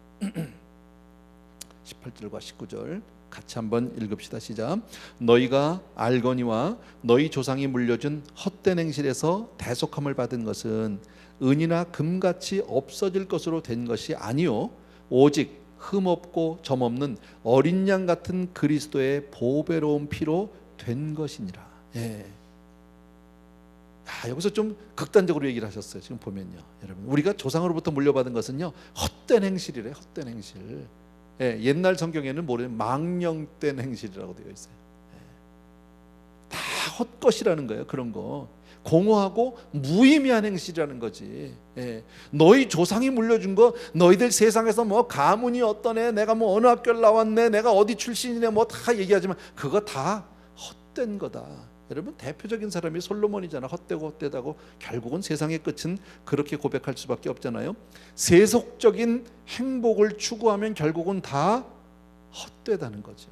[SPEAKER 1] 18절과 19절 같이 한번 읽읍시다. 시작. 너희가 알거니와 너희 조상이 물려준 헛된 행실에서 대속함을 받은 것은 은이나 금같이 없어질 것으로 된 것이 아니요 오직 흠없고 점없는 어린 양 같은 그리스도의 보배로운 피로 된 것이니라. 여기서 좀 극단적으로 얘기를 하셨어요. 지금 보면요, 여러분, 우리가 조상으로부터 물려받은 것은요 헛된 행실이래. 헛된 행실. 옛날 성경에는 뭐래? 망령된 행실이라고 되어 있어요. 헛것이라는 거예요. 그런 거 공허하고 무의미한 행실이라는 거지. 예. 너희 조상이 물려준 거, 너희들 세상에서 뭐 가문이 어떠네, 내가 뭐 어느 학교를 나왔네, 내가 어디 출신이네, 뭐 다 얘기하지만 그거 다 헛된 거다. 여러분, 대표적인 사람이 솔로몬이잖아. 헛되고 헛되다고. 결국은 세상의 끝은 그렇게 고백할 수밖에 없잖아요. 세속적인 행복을 추구하면 결국은 다 헛되다는 거죠.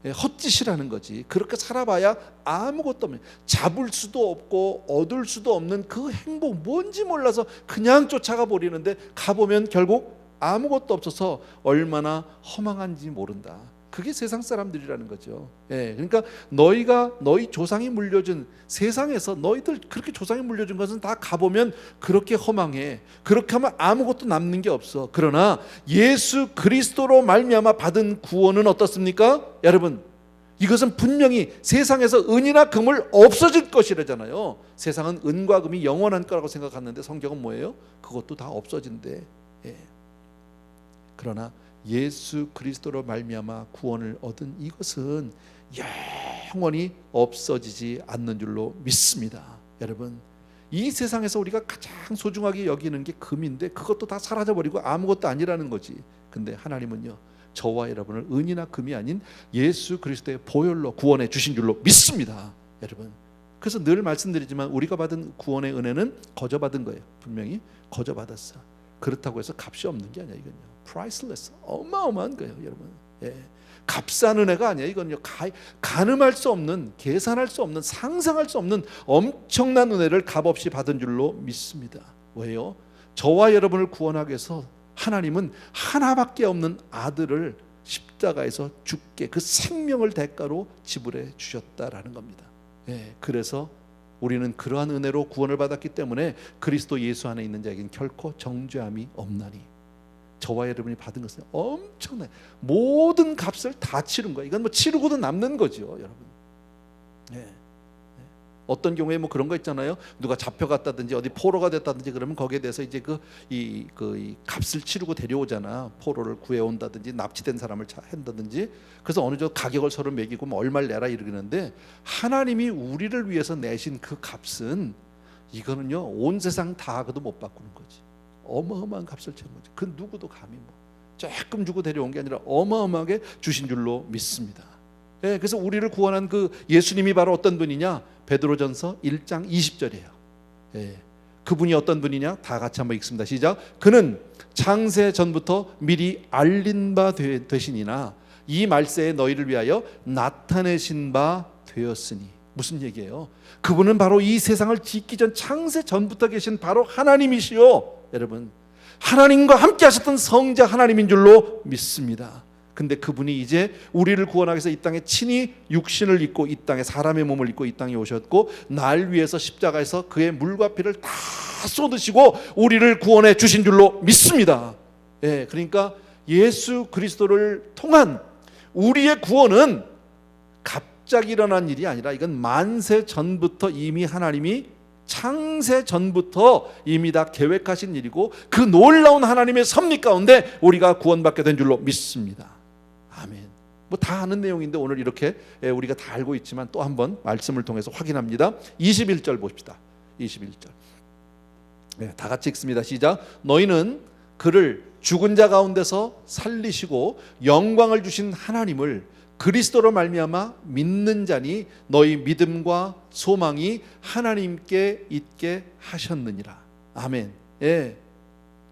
[SPEAKER 1] 헛짓이라는 거지. 그렇게 살아봐야 아무것도 없는, 잡을 수도 없고 얻을 수도 없는 그 행복, 뭔지 몰라서 그냥 쫓아가 버리는데 가보면 결국 아무것도 없어서 얼마나 허망한지 모른다. 그게 세상 사람들이라는 거죠. 그러니까 너희 조상이 물려준, 세상에서 너희들 그렇게 조상이 물려준 것은 다 가보면 그렇게 허망해. 그렇게 하면 아무것도 남는 게 없어. 그러나 예수 그리스도로 말미암아 받은 구원은 어떻습니까? 여러분, 이것은 분명히 세상에서 은이나 금을 없어질 것이라잖아요. 세상은 은과 금이 영원한 거라고 생각하는데 성경은 뭐예요? 그것도 다 없어진대. 그러나 예수 그리스도로 말미암아 구원을 얻은 이것은 영원히 없어지지 않는 줄로 믿습니다. 여러분, 이 세상에서 우리가 가장 소중하게 여기는 게 금인데 그것도 다 사라져버리고 아무것도 아니라는 거지. 근데 하나님은요, 저와 여러분을 은이나 금이 아닌 예수 그리스도의 보혈로 구원해 주신 줄로 믿습니다. 여러분, 그래서 늘 말씀드리지만 우리가 받은 구원의 은혜는 거저 받은 거예요. 분명히 거저 받았어. 그렇다고 해서 값이 없는 게 아니야. 이건요, priceless, 어마어마한 거예요, 여러분. 값싼 은혜가 아니야. 이건요, 가늠할 수 없는, 계산할 수 없는, 상상할 수 없는 엄청난 은혜를 값없이 받은 줄로 믿습니다. 왜요? 저와 여러분을 구원하기 위해서 하나님은 하나밖에 없는 아들을 십자가에서 죽게, 그 생명을 대가로 지불해 주셨다라는 겁니다. 그래서 우리는 그러한 은혜로 구원을 받았기 때문에 그리스도 예수 안에 있는 자에게는 결코 정죄함이 없나니. 저와 여러분이 받은 것은 엄청나요. 모든 값을 다 치른 거예요. 이건 뭐 치르고도 남는 거죠, 여러분. 어떤 경우에 뭐 그런 거 있잖아요. 누가 잡혀갔다든지 어디 포로가 됐다든지 그러면 거기에 대해서 이제 이 값을 치르고 데려오잖아. 포로를 구해온다든지 납치된 사람을 한다든지. 그래서 어느 정도 가격을 서로 매기고 뭐 얼마를 내라 이러는데, 하나님이 우리를 위해서 내신 그 값은, 이거는요, 온 세상 다 하고도 못 바꾸는 거지. 어마어마한 값을 치른 거지. 그 누구도 감히 뭐 조금 주고 데려온 게 아니라 어마어마하게 주신 줄로 믿습니다. 그래서 우리를 구원한 그 예수님이 바로 어떤 분이냐? 베드로전서 1장 20절이에요. 그분이 어떤 분이냐? 다 같이 한번 읽습니다. 시작. 그는 창세 전부터 미리 알린 바 되시니나 이 말세에 너희를 위하여 나타내신 바 되었으니. 무슨 얘기예요? 그분은 바로 이 세상을 짓기 전 창세 전부터 계신 바로 하나님이시요. 여러분, 하나님과 함께 하셨던 성자 하나님인 줄로 믿습니다. 근데 그분이 이제 우리를 구원하기 위해서 이 땅에 친히 육신을 입고 이 땅에 사람의 몸을 입고 이 땅에 오셨고, 날 위해서 십자가에서 그의 물과 피를 다 쏟으시고 우리를 구원해 주신 줄로 믿습니다. 그러니까 예수 그리스도를 통한 우리의 구원은 갑자기 일어난 일이 아니라 이건 만세 전부터 이미 하나님이 창세 전부터 이미 다 계획하신 일이고, 그 놀라운 하나님의 섭리 가운데 우리가 구원받게 된 줄로 믿습니다. 아멘. 뭐 다 아는 내용인데 오늘 이렇게 우리가 다 알고 있지만 또 한번 말씀을 통해서 확인합니다. 21절 봅시다. 21절. 다 같이 읽습니다. 시작. 너희는 그를 죽은 자 가운데서 살리시고 영광을 주신 하나님을 그리스도로 말미암아 믿는 자니 너희 믿음과 소망이 하나님께 있게 하셨느니라. 아멘.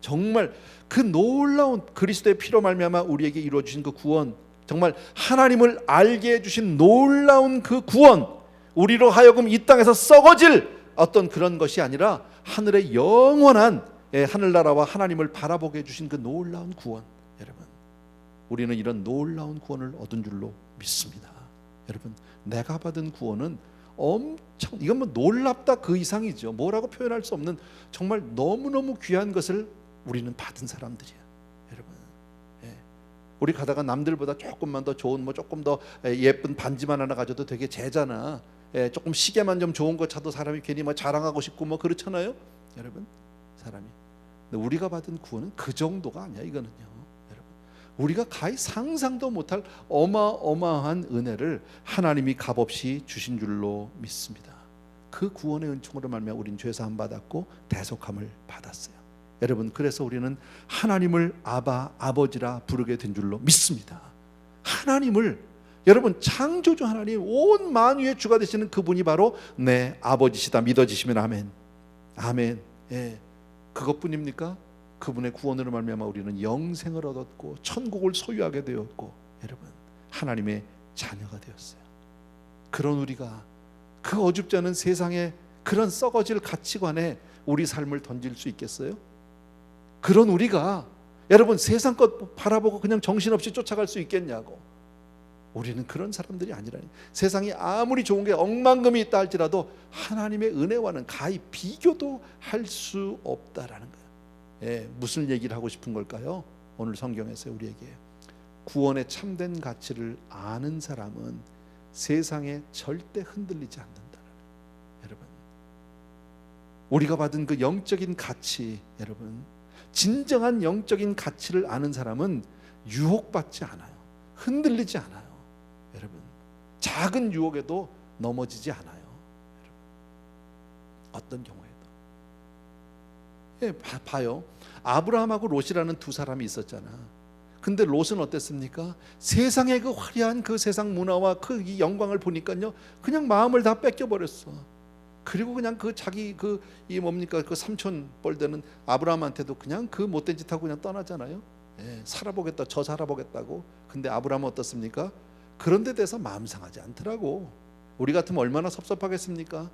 [SPEAKER 1] 정말 그 놀라운 그리스도의 피로 말미암아 우리에게 이루어 주신 그 구원, 정말 하나님을 알게 해 주신 놀라운 그 구원, 우리로 하여금 이 땅에서 썩어질 어떤 그런 것이 아니라 하늘의 영원한 하늘나라와 하나님을 바라보게 해 주신 그 놀라운 구원. 여러분, 우리는 이런 놀라운 구원을 얻은 줄로 믿습니다. 여러분, 내가 받은 구원은 엄청, 이건 뭐 놀랍다 그 이상이죠. 뭐라고 표현할 수 없는 정말 너무너무 귀한 것을 우리는 받은 사람들이야. 여러분, 우리 가다가 남들보다 조금만 더 좋은, 뭐 조금 더 예쁜 반지만 하나 가져도 되게 재잖아. 조금 시계만 좀 좋은 거 차도 사람이 괜히 뭐 자랑하고 싶고 뭐 그렇잖아요, 여러분. 사람이. 근데 우리가 받은 구원은 그 정도가 아니야. 이거는요, 여러분. 우리가 가히 상상도 못할 어마어마한 은혜를 하나님이 값없이 주신 줄로 믿습니다. 그 구원의 은총으로 말미암아 우린 죄사함 받았고 대속함을 받았어요. 여러분, 그래서 우리는 하나님을 아바, 아버지라 부르게 된 줄로 믿습니다. 하나님을, 여러분, 창조주 하나님, 온 만유의 주가 되시는 그분이 바로 내 아버지시다 믿어지시면 아멘. 아멘. 예, 그것뿐입니까? 그분의 구원으로 말미암아 우리는 영생을 얻었고 천국을 소유하게 되었고, 여러분, 하나님의 자녀가 되었어요. 그런 우리가 그 어줍지 않은 세상에 그런 썩어질 가치관에 우리 삶을 던질 수 있겠어요? 그런 우리가, 여러분, 세상 것 바라보고 그냥 정신없이 쫓아갈 수 있겠냐고. 우리는 그런 사람들이 아니라니. 세상이 아무리 좋은 게 억만금이 있다 할지라도 하나님의 은혜와는 가히 비교도 할 수 없다라는 거예요. 예, 무슨 얘기를 하고 싶은 걸까요? 오늘 성경에서 우리에게 구원의 참된 가치를 아는 사람은 세상에 절대 흔들리지 않는다는 거예요. 여러분, 우리가 받은 그 영적인 가치, 여러분, 진정한 영적인 가치를 아는 사람은 유혹받지 않아요. 흔들리지 않아요. 여러분, 작은 유혹에도 넘어지지 않아요. 여러분, 어떤 경우에도. 예, 봐요. 아브라함하고 롯이라는 두 사람이 있었잖아. 근데 롯은 어땠습니까? 세상의 그 화려한 그 세상 문화와 그 이 영광을 보니까요, 그냥 마음을 다 뺏겨버렸어. 그리고 그냥 그 자기 그 이 뭡니까, 그 삼촌 뻘되는 아브라함한테도 그냥 그 못된 짓 하고 그냥 떠나잖아요. 예, 살아보겠다, 저 살아보겠다고. 근데 아브라함은 어떻습니까? 그런 데 대해서 마음 상하지 않더라고. 우리 같으면 얼마나 섭섭하겠습니까?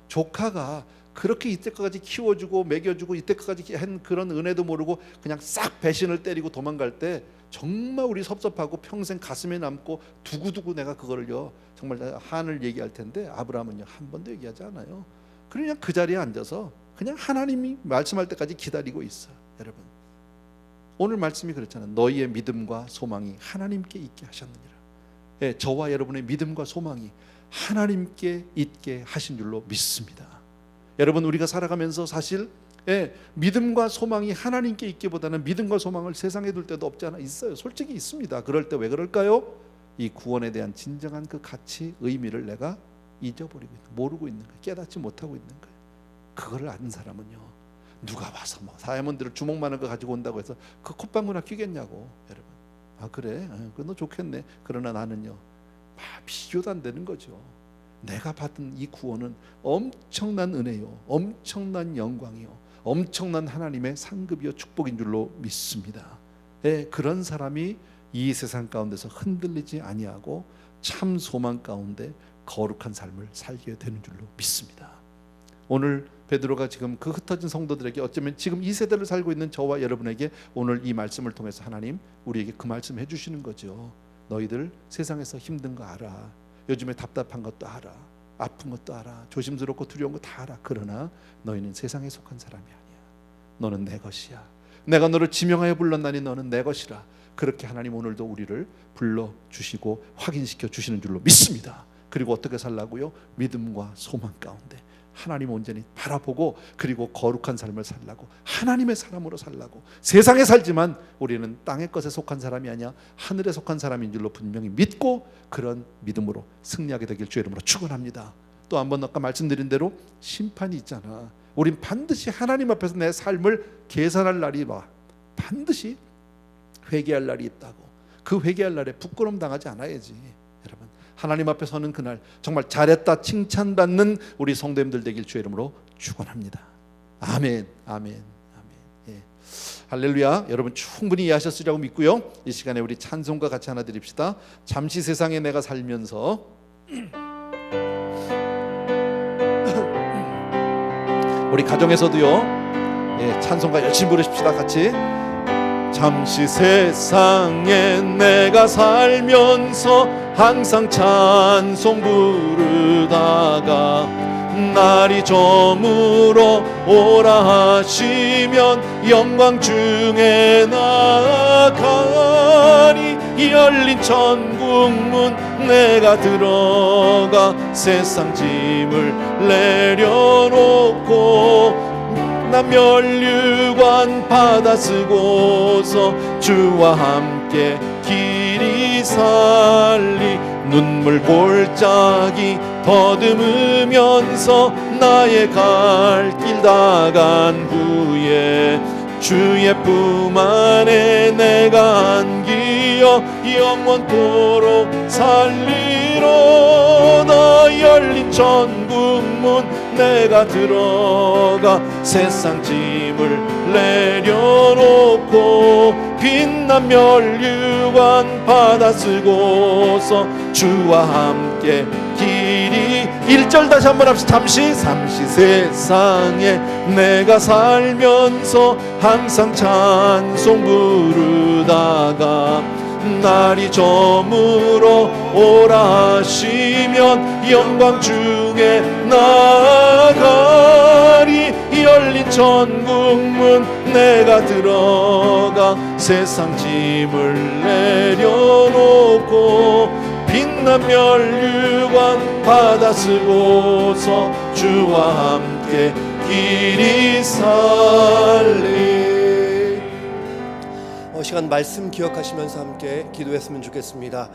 [SPEAKER 1] 조카가 그렇게 이때까지 키워주고 먹여주고 이때까지 한 그런 은혜도 모르고 그냥 싹 배신을 때리고 도망갈 때 정말 우리 섭섭하고 평생 가슴에 남고 두고두고 내가 그거를요 정말 한을 얘기할 텐데, 아브라함은요 한 번도 얘기하지 않아요. 그냥 그 자리에 앉아서 그냥 하나님이 말씀할 때까지 기다리고 있어. 여러분, 오늘 말씀이 그렇잖아요. 너희의 믿음과 소망이 하나님께 있게 하셨느니라. 예, 저와 여러분의 믿음과 소망이 하나님께 있게 하신 줄로 믿습니다. 여러분, 우리가 살아가면서 사실 믿음과 소망이 하나님께 있기보다는 믿음과 소망을 세상에 둘 때도 없지 않아 있어요. 솔직히 있습니다. 그럴 때 왜 그럴까요? 이 구원에 대한 진정한 그 가치, 의미를 내가 잊어버리고 있는, 모르고 있는 거예요. 깨닫지 못하고 있는 거예요. 그거를 아는 사람은요, 누가 와서 뭐 다이아몬드를 주먹 많은 거 가지고 온다고 해서 그 콧방구나 끼겠냐고. 여러분, 아 그래? 너 좋겠네. 그러나 나는요, 비교도 안 되는 거죠. 내가 받은 이 구원은 엄청난 은혜요, 엄청난 영광이요, 엄청난 하나님의 상급이요 축복인 줄로 믿습니다. 예, 그런 사람이 이 세상 가운데서 흔들리지 아니하고 참 소망 가운데 거룩한 삶을 살게 되는 줄로 믿습니다. 오늘 베드로가 지금 그 흩어진 성도들에게, 어쩌면 지금 이 세대를 살고 있는 저와 여러분에게 오늘 이 말씀을 통해서 하나님 우리에게 그 말씀 해주시는 거죠. 너희들 세상에서 힘든 거 알아. 요즘에 답답한 것도 알아. 아픈 것도 알아. 조심스럽고 두려운 거 다 알아. 그러나 너희는 세상에 속한 사람이 아니야. 너는 내 것이야. 내가 너를 지명하여 불렀나니 너는 내 것이라. 그렇게 하나님 오늘도 우리를 불러주시고 확인시켜 주시는 줄로 믿습니다. 그리고 어떻게 살라고요? 믿음과 소망 가운데 하나님 온전히 바라보고, 그리고 거룩한 삶을 살라고, 하나님의 사람으로 살라고. 세상에 살지만 우리는 땅의 것에 속한 사람이 아니야 하늘에 속한 사람인 줄로 분명히 믿고, 그런 믿음으로 승리하게 되길 주의 이름으로 축원합니다. 또 한번 아까 말씀드린 대로 심판이 있잖아. 우린 반드시 하나님 앞에서 내 삶을 계산할 날이 와. 반드시 회개할 날이 있다고. 그 회개할 날에 부끄러움 당하지 않아야지. 여러분, 하나님 앞에 서는 그날 정말 잘했다 칭찬받는 우리 성도님들 되길 주의 이름으로 축원합니다. 아멘, 아멘, 아멘. 예. 할렐루야. 여러분 충분히 이해하셨으리라고 믿고요. 이 시간에 우리 찬송가 같이 하나 드립시다. 잠시 세상에 내가 살면서. 우리 가정에서도요, 예, 찬송가 열심히 부르십시다. 같이. 잠시 세상에 내가 살면서 항상 찬송 부르다가 날이 저물어 오라 하시면 영광 중에 나아가니, 열린 천국문 내가 들어가 세상 짐을 내려놓고 빛나 면류관 받아 쓰고서 주와 함께 길이 살리 눈물 골짜기 더듬으면서 나의 갈 길 다 간 후에 주의 품 안에 내가 안기어 영원토록 살리로다. 열린 천국문 내가 들어가 세상 짐을 내려놓고 빛난 면류관 받아 쓰고서 주와 함께 길이 1절 다시 한번 합시다. 잠시 세상에 내가 살면서 항상 찬송 부르다가 날이 저물어 오라 하시면 영광 중에 나아가리. 열린 천국문 내가 들어가 세상 짐을 내려놓고 빛난 면류관 받아 쓰고서 주와 함께 길이 살리.
[SPEAKER 2] 시간 말씀 기억하시면서 함께 기도했으면 좋겠습니다.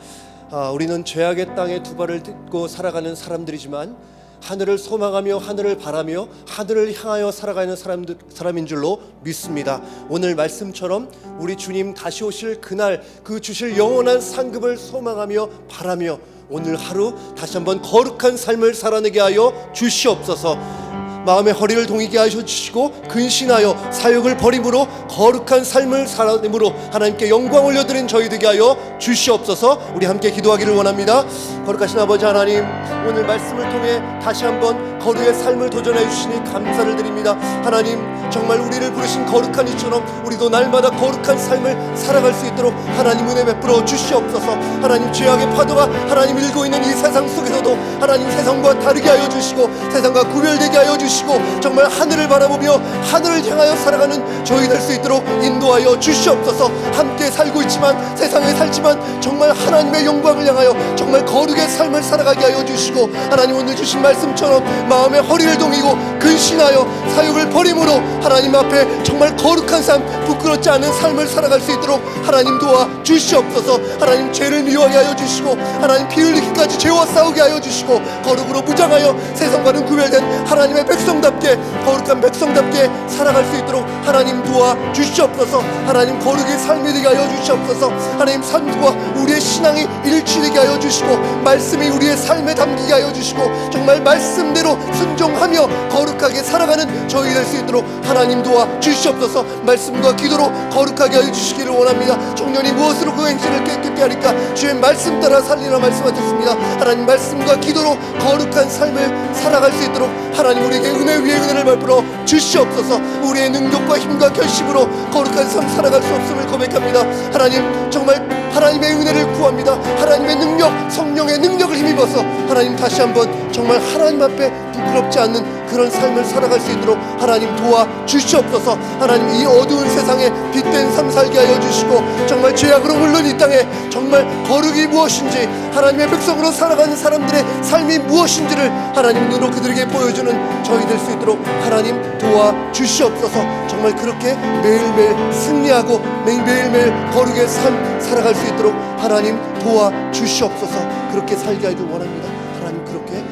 [SPEAKER 2] 우리는 죄악의 땅에 두 발을 딛고 살아가는 사람들이지만 하늘을 소망하며 하늘을 바라며 하늘을 향하여 살아가는 사람인 줄로 믿습니다. 오늘 말씀처럼 우리 주님 다시 오실 그날 그 주실 영원한 상급을 소망하며 바라며 오늘 하루 다시 한번 거룩한 삶을 살아내게 하여 주시옵소서. 마음의 허리를 동이게 하여 주시고 근신하여 사욕을 버림으로 거룩한 삶을 살아내므로 하나님께 영광 올려드린 저희 되게 하여 주시옵소서. 우리 함께 기도하기를 원합니다. 거룩하신 아버지 하나님, 오늘 말씀을 통해 다시 한번 거룩의 삶을 도전해 주시니 감사를 드립니다. 하나님, 정말 우리를 부르신 거룩한 이처럼 우리도 날마다 거룩한 삶을 살아갈 수 있도록 하나님 은혜 베풀어 주시옵소서. 하나님, 죄악의 파도가 하나님 일고 있는 이 세상 속에서도 하나님 세상과 다르게 하여 주시고 세상과 구별되게 하여 주시고 정말 하늘을 바라보며 하늘을 향하여 살아가는 저희 될 수 있도록 인도하여 주시옵소서. 함께 살고 있지만 세상에 살지만 정말 하나님의 영광을 향하여 정말 거룩의 삶을 살아가게 하여 주시고 하나님, 오늘 주신 말씀처럼 마음의 허리를 동이고 근신하여 사욕을 버림으로 하나님 앞에 정말 거룩한 삶, 부끄럽지 않은 삶을 살아갈 수 있도록 하나님 도와 주시옵소서. 하나님, 죄를 미워하게 하여 주시고 하나님 피 흘리기까지 죄와 싸우게 하여 주시고 거룩으로 무장하여 세상과는 구별된 하나님의 백성답게 거룩한 백성답게 살아갈 수 있도록 하나님 도와 주시옵소서. 하나님, 거룩의 삶이 되게 하여 주시옵소서. 하나님, 삶과 우리의 신앙이 일치되게 하여 주시고 말씀이 우리의 삶에 담기게 하여 주시고 정말 말씀대로 순종하며 거룩하게 살아가는 저희 될 수 있도록 하나님 도와 주시옵소서. 말씀과 기도로 거룩하게 하여 주시기를 원합니다. 청년이 무엇으로 그 행실을 깨끗게 하리까? 주의 말씀 따라 살리라 말씀하셨습니다. 하나님, 말씀과 기도로 거룩한 삶을 살아갈 수 있도록 하나님 우리에게 은혜 위에 은혜를 베풀어 주시옵소서. 우리의 능력과 힘과 결심으로 거룩한 삶 살아갈 수 없음을 고백합니다. 하나님, 정말 하나님의 은혜를 구합니다. 하나님의 능력, 성령의 능력을 힘입어서 하나님 다시 한번 정말 하나님 앞에 부끄럽지 않는 그런 삶을 살아갈 수 있도록 하나님 도와 주시옵소서. 하나님, 이 어두운 세상에 빛된 삶 살게 하여 주시고 정말 죄악으로 물른 이 땅에 정말 거룩이 무엇인지 하나님의 백성으로 살아가는 사람들의 삶이 무엇인지를 하나님 눈으로 그들에게 보여주는 저희 될 수 있도록 하나님 도와 주시옵소서. 정말 그렇게 매일매일 승리하고 매일매일 거룩의 삶 살아갈 수 있도록 하나님 도와 주시옵소서. 그렇게 살게 하기를 원합니다. 하나님, 그렇게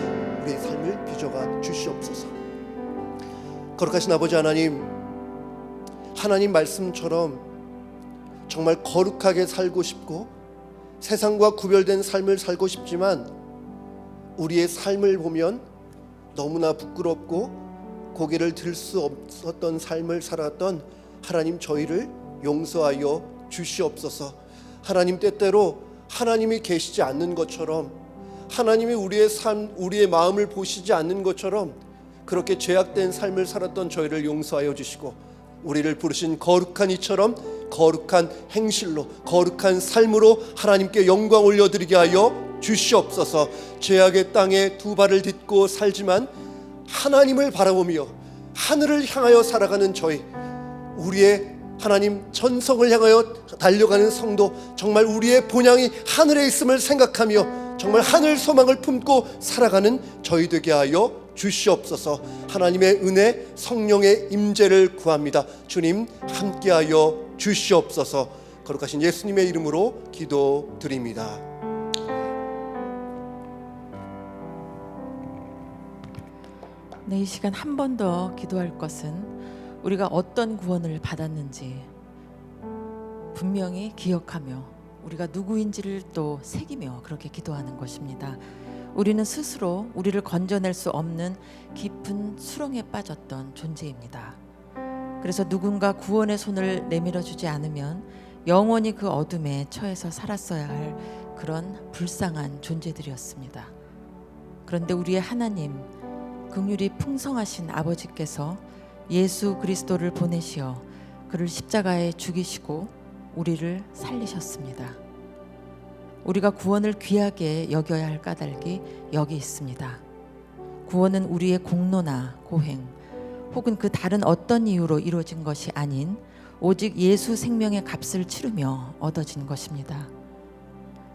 [SPEAKER 2] 우리의 삶을 빚어가 주시옵소서. 거룩하신 아버지 하나님, 하나님 말씀처럼 정말 거룩하게 살고 싶고 세상과 구별된 삶을 살고 싶지만 우리의 삶을 보면 너무나 부끄럽고 고개를 들 수 없었던 삶을 살았던 하나님, 저희를 용서하여 주시옵소서. 하나님, 때때로 하나님이 계시지 않는 것처럼 하나님이 우리의 삶, 우리의 마음을 보시지 않는 것처럼 그렇게 죄악된 삶을 살았던 저희를 용서하여 주시고 우리를 부르신 거룩한 이처럼 거룩한 행실로 거룩한 삶으로 하나님께 영광 올려드리게 하여 주시옵소서. 죄악의 땅에 두 발을 딛고 살지만 하나님을 바라보며 하늘을 향하여 살아가는 저희, 우리의 하나님 전성을 향하여 달려가는 성도, 정말 우리의 본향이 하늘에 있음을 생각하며 정말 하늘 소망을 품고 살아가는 저희 되게 하여 주시옵소서. 하나님의 은혜, 성령의 임재를 구합니다. 주님 함께하여 주시옵소서. 거룩하신 예수님의 이름으로 기도드립니다.
[SPEAKER 3] 네, 이 시간 한 번 더 기도할 것은 우리가 어떤 구원을 받았는지 분명히 기억하며 우리가 누구인지를 또 새기며 그렇게 기도하는 것입니다. 우리는 스스로 우리를 건져낼 수 없는 깊은 수렁에 빠졌던 존재입니다. 그래서 누군가 구원의 손을 내밀어 주지 않으면 영원히 그 어둠에 처해서 살았어야 할 그런 불쌍한 존재들이었습니다. 그런데 우리의 하나님, 긍휼이 풍성하신 아버지께서 예수 그리스도를 보내시어 그를 십자가에 죽이시고 우리를 살리셨습니다. 우리가 구원을 귀하게 여겨야 할 까닭이 여기 있습니다. 구원은 우리의 공로나 고행 혹은 그 다른 어떤 이유로 이루어진 것이 아닌 오직 예수 생명의 값을 치르며 얻어진 것입니다.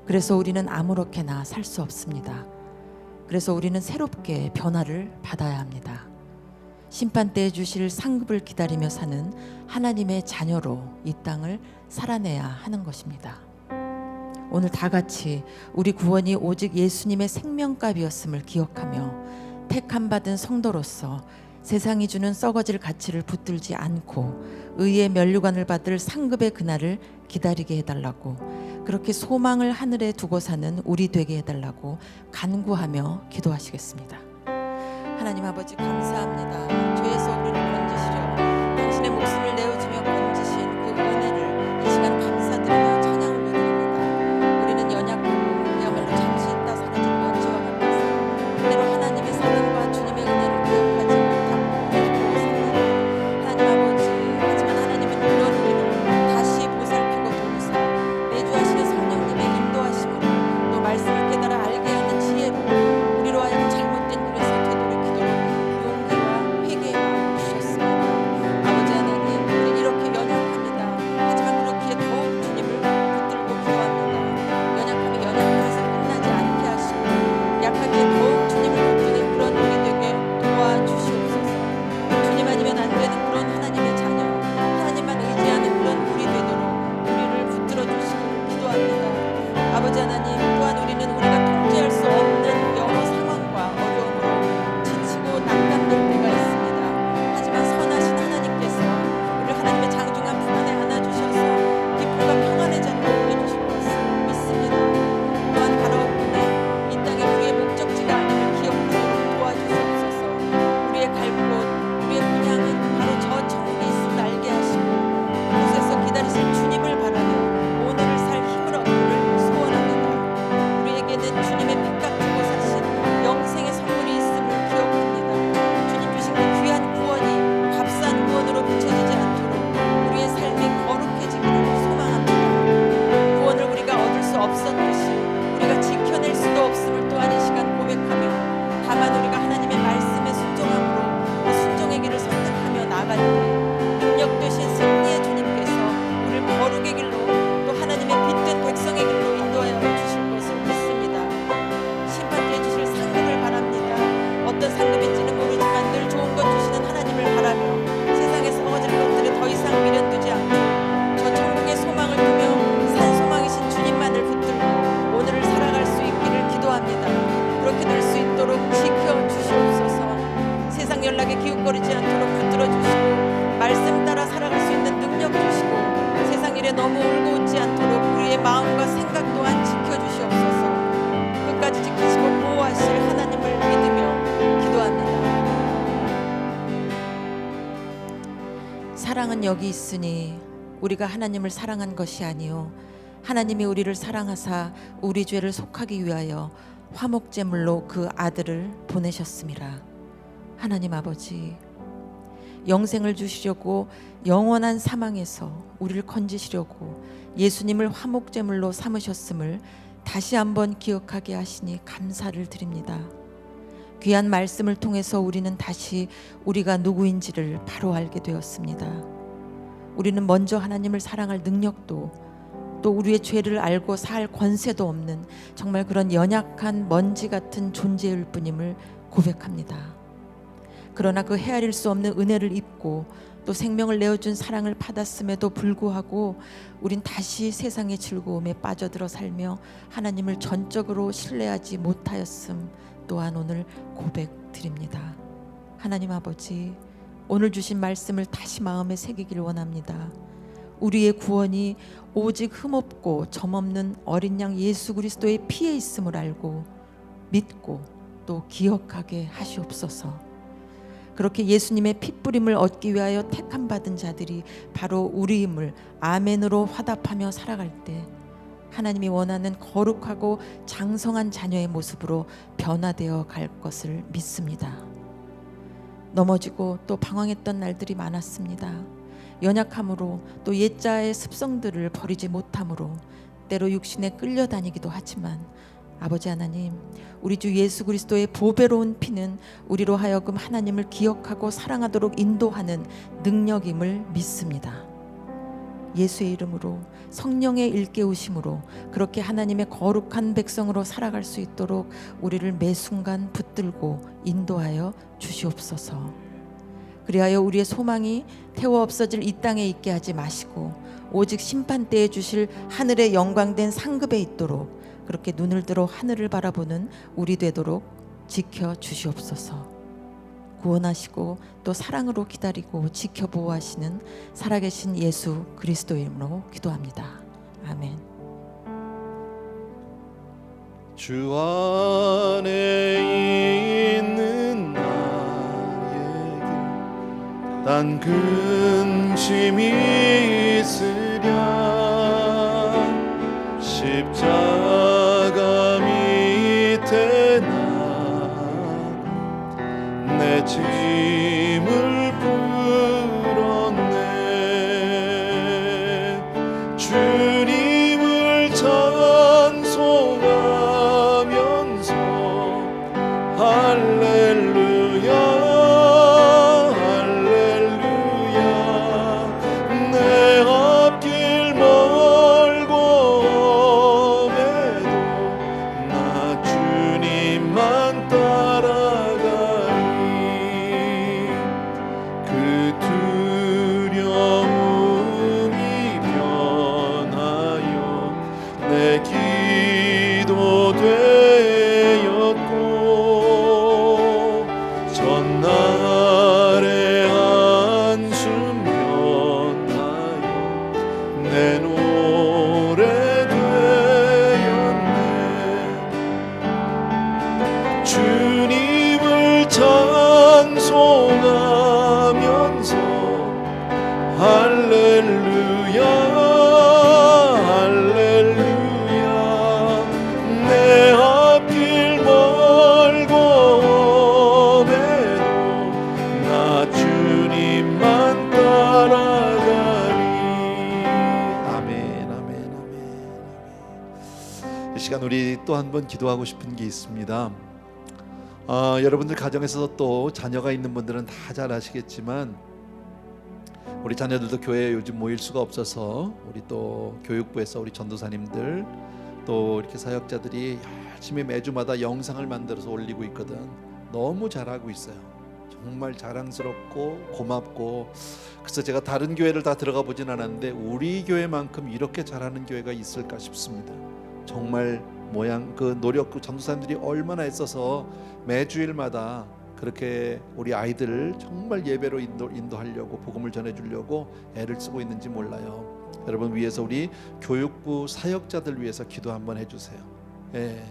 [SPEAKER 3] 그래서 우리는 아무렇게나 살 수 없습니다. 그래서 우리는 새롭게 변화를 받아야 합니다. 심판때에 주실 상급을 기다리며 사는 하나님의 자녀로 이 땅을 살아내야 하는 것입니다. 오늘 다 같이 우리 구원이 오직 예수님의 생명값이었음을 기억하며 택함 받은 성도로서 세상이 주는 썩어질 가치를 붙들지 않고 의의 면류관을 받을 상급의 그날을 기다리게 해달라고, 그렇게 소망을 하늘에 두고 사는 우리 되게 해달라고 간구하며 기도하시겠습니다. 하나님 아버지, 감사합니다. 죄에서 우리를 건지시려 당신의 목숨을 내어주며 건지신 그 은혜를 이 시간 감사드리며 찬양 올려드립니다. 우리는 연약하고 그야말로 잠시 있다 사라진 먼지와 같아서 때로 하나님의 사랑과 주님의 은혜를 기억하지 못하고 잊고 삽니다. 하나님 아버지, 하지만 하나님은 그런 우리를 다시 보살피고 도우사 내주하시는 성령님의 인도하심으로 또 말씀을 깨달아 알게 하는 지혜로 우리로 하여금 잘못된 길에서 되돌이키도록 용기와 회개의 마음을 주셨습니다. 아버지 하나님, 우리 이렇게 연약합니다. 하지만 그렇기에 더욱 주님을 붙들고 기도합니다. 연약함이 연약함에서 끝나지 않게 하시고 약하기에 더욱 주님을 붙드는 그런 우리 되게 도와주시옵소서. 주님 아니면 안 되는 그런 하나님의 자녀, 하나님만 의지하는 그런 우리 되도록 우리를 붙들어 주시고 기도합니다. 아버지 하나님, 또한 우리는 우리가 통제할 수 없는 여러 상황과 어려움으로 지치고 낙담될 때가 있습니다. 하지만 선하신 하나님께서 우리를 하나님의 장중한 품 안에 안아주셔서 기쁨과 평안의 잔으로 누려주실 것을 믿습니다. 또한 바로 이 땅에 우리의 목적지가 아님을 기억하도록 도와주시옵소서. 우리의 갈 곳, 우리의 분향은 바로 저 천국에 있음을 알게 하시고 그곳에서 기다리실 주님을 바라며 오늘을 살 힘을 얻기를 소원합니다. 우리에게는 주님의 피값 주고 사신 영생의 선물이 있음을 기억합니다. 주님 주신 그 귀한 구원이 값싼 구원으로 비춰지지 않도록 우리의 삶이 거룩해지기를 소망합니다. 구원을 우리가 얻을 수 없었듯이 우리가 지켜낼 수도 없음을 또한 이 시간 고백하며, 다만 우리가 하나님의 말씀에 순종함으로 그 순종의 길을 선택하며 나아갈 때 능력 되신 승리의 주님께서 우리를 거룩의 길로 또 하나님의 빛된 백성의 길로 인도하여 주실 것을 믿습니다. 심판대에 주실 상급을 바랍니다. 어떤 상급인지는 모르지만 늘 좋은 것 주시는 하나님을 바라며 세상에 썩어질 것들에 더 이상 미련두지 않고 저 천국의 소망을 두며 산 소망이신 주님만을 붙들고 오늘을 살아갈 수 있기를 기도합니다. 그렇게 될 수 있도록 지켜주시옵소서. 세상 연락에 기웃거리지 않도록 붙들어 주시고 말씀 따라 살아갈 수 있는 능력 주시고 세상 일에 너무 울고 웃지 않도록 우리의 마음과 생각 또한 지켜주시옵소서. 끝까지 지키시고 보호하실 하나님을 믿으며 기도합니다. 사랑은 여기 있으니 우리가 하나님을 사랑한 것이 아니요 하나님이 우리를 사랑하사 우리 죄를 속하기 위하여 화목제물로 그 아들을 보내셨음이라. 하나님 아버지, 영생을 주시려고 영원한 사망에서 우리를 건지시려고 예수님을 화목제물로 삼으셨음을 다시 한번 기억하게 하시니 감사를 드립니다. 귀한 말씀을 통해서 우리는 다시 우리가 누구인지를 바로 알게 되었습니다. 우리는 먼저 하나님을 사랑할 능력도 또 우리의 죄를 알고 살 권세도 없는 정말 그런 연약한 먼지 같은 존재일 뿐임을 고백합니다. 그러나 그 헤아릴 수 없는 은혜를 입고 또 생명을 내어준 사랑을 받았음에도 불구하고 우린 다시 세상의 즐거움에 빠져들어 살며 하나님을 전적으로 신뢰하지 못하였음 또한 오늘 고백드립니다. 하나님 아버지, 오늘 주신 말씀을 다시 마음에 새기길 원합니다. 우리의 구원이 오직 흠없고 점없는 어린 양 예수 그리스도의 피에 있음을 알고 믿고 또 기억하게 하시옵소서. 그렇게 예수님의 핏부림을 얻기 위하여 택함 받은 자들이 바로 우리임을 아멘으로 화답하며 살아갈 때 하나님이 원하는 거룩하고 장성한 자녀의 모습으로 변화되어 갈 것을 믿습니다. 넘어지고 또 방황했던 날들이 많았습니다. 연약함으로 또 옛자의 습성들을 버리지 못함으로 때로 육신에 끌려다니기도 하지만 아버지 하나님, 우리 주 예수 그리스도의 보배로운 피는 우리로 하여금 하나님을 기억하고 사랑하도록 인도하는 능력임을 믿습니다. 예수의 이름으로 성령의 일깨우심으로 그렇게 하나님의 거룩한 백성으로 살아갈 수 있도록 우리를 매 순간 붙들고 인도하여 주시옵소서. 그리하여 우리의 소망이 태워 없어질 이 땅에 있게 하지 마시고 오직 심판 때에 주실 하늘의 영광된 상급에 있도록 그렇게 눈을 들어 하늘을 바라보는 우리 되도록 지켜 주시옵소서. 구원하시고 또 사랑으로 기다리고 지켜 보호하시는 살아계신 예수 그리스도의 이름으로 기도합니다. 아멘.
[SPEAKER 1] 주 안에 있는 나에게 단 근심이 있으랴 십자가 밑에 나가 내 짐을 풀었네. 주님을 찬송하면서 할렐루야 할렐루야 내 앞길 멀고 험해도 나 주님만 따라가리. 그 두려움이 변하여 내 기도 되었고 전날의 한숨 변하여 내 노래 되었네. 주님을 찬송하면서 할렐루야 할렐루야 내 앞길 멀고 험해도 나 주님만 따라가리. 아멘 아멘 아멘. 이 시간 우리 또 한 번 기도하고 싶은 게 있습니다. 여러분들 가정에서 또 자녀가 있는 분들은 다 잘 아시겠지만 우리 자녀들도 교회에 요즘 모일 수가 없어서 우리 또 교육부에서 우리 전도사님들 또 이렇게 사역자들이 열심히 매주마다 영상을 만들어서 올리고 있거든. 너무 잘하고 있어요. 정말 자랑스럽고 고맙고. 그래서 제가 다른 교회를 다 들어가 보진 않았는데 우리 교회만큼 이렇게 잘하는 교회가 있을까 싶습니다. 정말 모양 그 노력 그 전도사님들이 얼마나 애써서 매주일마다 그렇게 우리 아이들을 정말 예배로 인도하려고 복음을 전해주려고 애를 쓰고 있는지 몰라요. 여러분 위해서 우리 교육부 사역자들 위해서 기도 한번 해주세요. 예,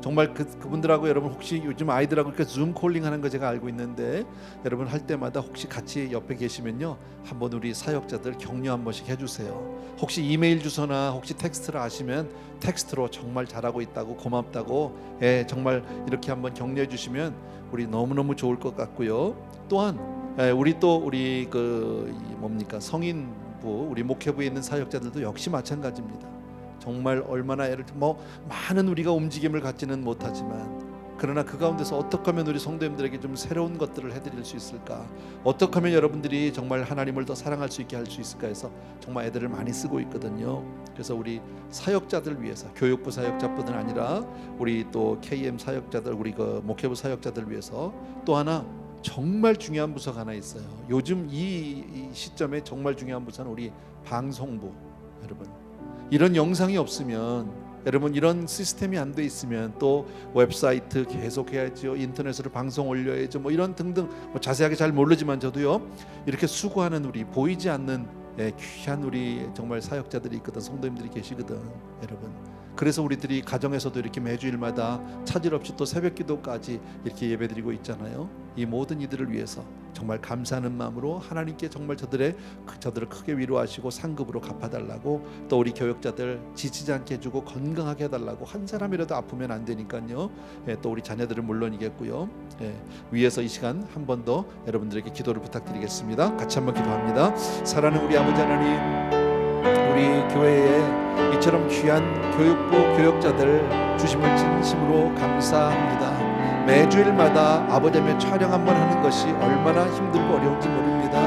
[SPEAKER 1] 정말 그분들하고 여러분 혹시 요즘 아이들하고 이렇게 줌 콜링하는 거 제가 알고 있는데 여러분 할 때마다 혹시 같이 옆에 계시면요 한번 우리 사역자들 격려 한 번씩 해주세요. 혹시 이메일 주소나 혹시 텍스트를 아시면 텍스트로 정말 잘하고 있다고 고맙다고 정말 이렇게 한번 격려해 주시면 우리 너무너무 좋을 것 같고요. 또한 우리 성인부 우리 목회부에 있는 사역자들도 역시 마찬가지입니다. 정말 얼마나 많은 우리가 움직임을 갖지는 못하지만 그러나 그 가운데서 어떻게 하면 우리 성도님들에게 좀 새로운 것들을 해드릴 수 있을까, 어떻게 하면 여러분들이 정말 하나님을 더 사랑할 수 있게 할 수 있을까 해서 정말 애들을 많이 쓰고 있거든요. 그래서 우리 사역자들 위해서, 교육부 사역자뿐만 아니라 우리 또 KM 사역자들, 우리 그 목회부 사역자들 위해서 또 하나 정말 중요한 부서가 하나 있어요. 요즘 이 시점에 정말 중요한 부서는 우리 방송부. 여러분, 이런 영상이 없으면, 여러분 이런 시스템이 안 돼 있으면 또 웹사이트 계속 해야죠, 인터넷으로 방송 올려야죠, 뭐 이런 등등, 뭐 자세하게 잘 모르지만 저도요 이렇게 수고하는 우리 보이지 않는 귀한 우리 정말 사역자들이 있거든, 성도님들이 계시거든 여러분. 그래서 우리들이 가정에서도 이렇게 매주일마다 차질 없이 또 새벽기도까지 이렇게 예배드리고 있잖아요. 이 모든 이들을 위해서 정말 감사하는 마음으로 하나님께 정말 저들을 크게 위로하시고 상급으로 갚아달라고, 또 우리 교역자들 지치지 않게 해주고 건강하게 해달라고, 한 사람이라도 아프면 안 되니까요. 또 우리 자녀들은 물론이겠고요. 위에서 이 시간 한 번 더 여러분들에게 기도를 부탁드리겠습니다. 같이 한번 기도합니다. 사랑하는 우리 아버지 하나님, 우리 교회에 이처럼 귀한 교육부 교역자들 주심을 진심으로 감사합니다. 매주일마다 아버지의 촬영 한번 하는 것이 얼마나 힘들고 어려운지 모릅니다.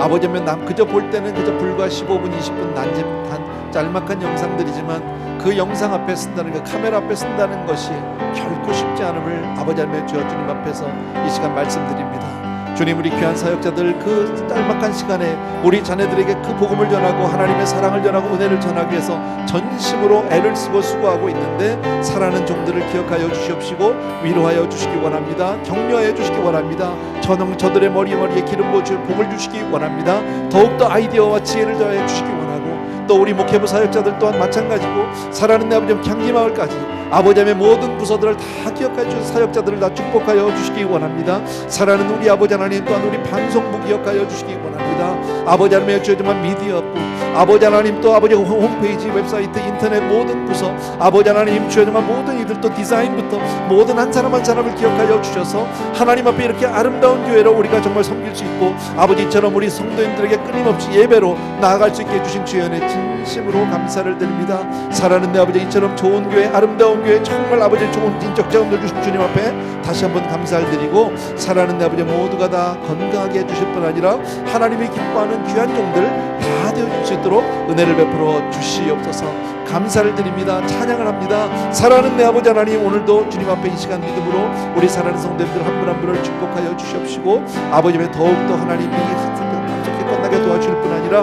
[SPEAKER 1] 아버지의 남 그저 볼 때는 그저 불과 15분 20분 난집한 짤막한 영상들이지만 그 영상 앞에 쓴다는, 그 카메라 앞에 쓴다는 것이 결코 쉽지 않음을 아버지 하나님의 주여 주님 앞에서 이 시간 말씀드립니다. 주님, 우리 귀한 사역자들 그 짤막한 시간에 우리 자녀들에게 그 복음을 전하고 하나님의 사랑을 전하고 은혜를 전하기 위해서 전심으로 애를 쓰고 수고하고 있는데, 사랑하는 종들을 기억하여 주시옵시고 위로하여 주시기 원합니다. 격려하여 주시기 원합니다. 저들의 머리에 기름 부어 복을 주시기 원합니다. 더욱더 아이디어와 지혜를 더해 주시기 원하고, 또 우리 목회부 사역자들 또한 마찬가지고, 사랑하는 내 아버지 향기마을까지 아버지의 모든 부서들을 다 기억하여 주신 사역자들을 다 축복하여 주시기 원합니다. 사랑하는 우리 아버지 하나님, 또한 우리 방송부 기억하여 주시기 원합니다. 아버지 하나님의 주여지만 미디어부, 아버지 하나님, 또 아버지 홈페이지, 웹사이트, 인터넷 모든 부서, 아버지 하나님 주여지만 모든 이들, 또 디자인부터 모든 한 사람 한 사람을 기억하여 주셔서 하나님 앞에 이렇게 아름다운 교회로 우리가 정말 섬길 수 있고, 아버지처럼 우리 성도님들에게 끊임없이 예배로 나아갈 수 있게 해주신 주의 은혜 진심으로 감사를 드립니다. 사랑하는 내 아버지, 이처럼 좋은 교회, 아름다운 교회, 정말 아버지 좋은 인적 자원들 주신 주님 앞에 다시 한번 감사를 드리고, 사랑하는 내 아버지 모두가 다 건강하게 해주실 뿐 아니라 하나님이 기뻐하는 귀한 종들 다 되어줄 수 있도록 은혜를 베풀어 주시옵소서. 감사를 드립니다. 찬양을 합니다. 사랑하는 내 아버지 하나님, 오늘도 주님 앞에 이 시간 믿음으로 우리 사랑하는 성도님들 한 분 한 분을 축복하여 주시옵시고, 아버지의 더욱더 하나님이 함께 끝나게 도와주실 뿐 아니라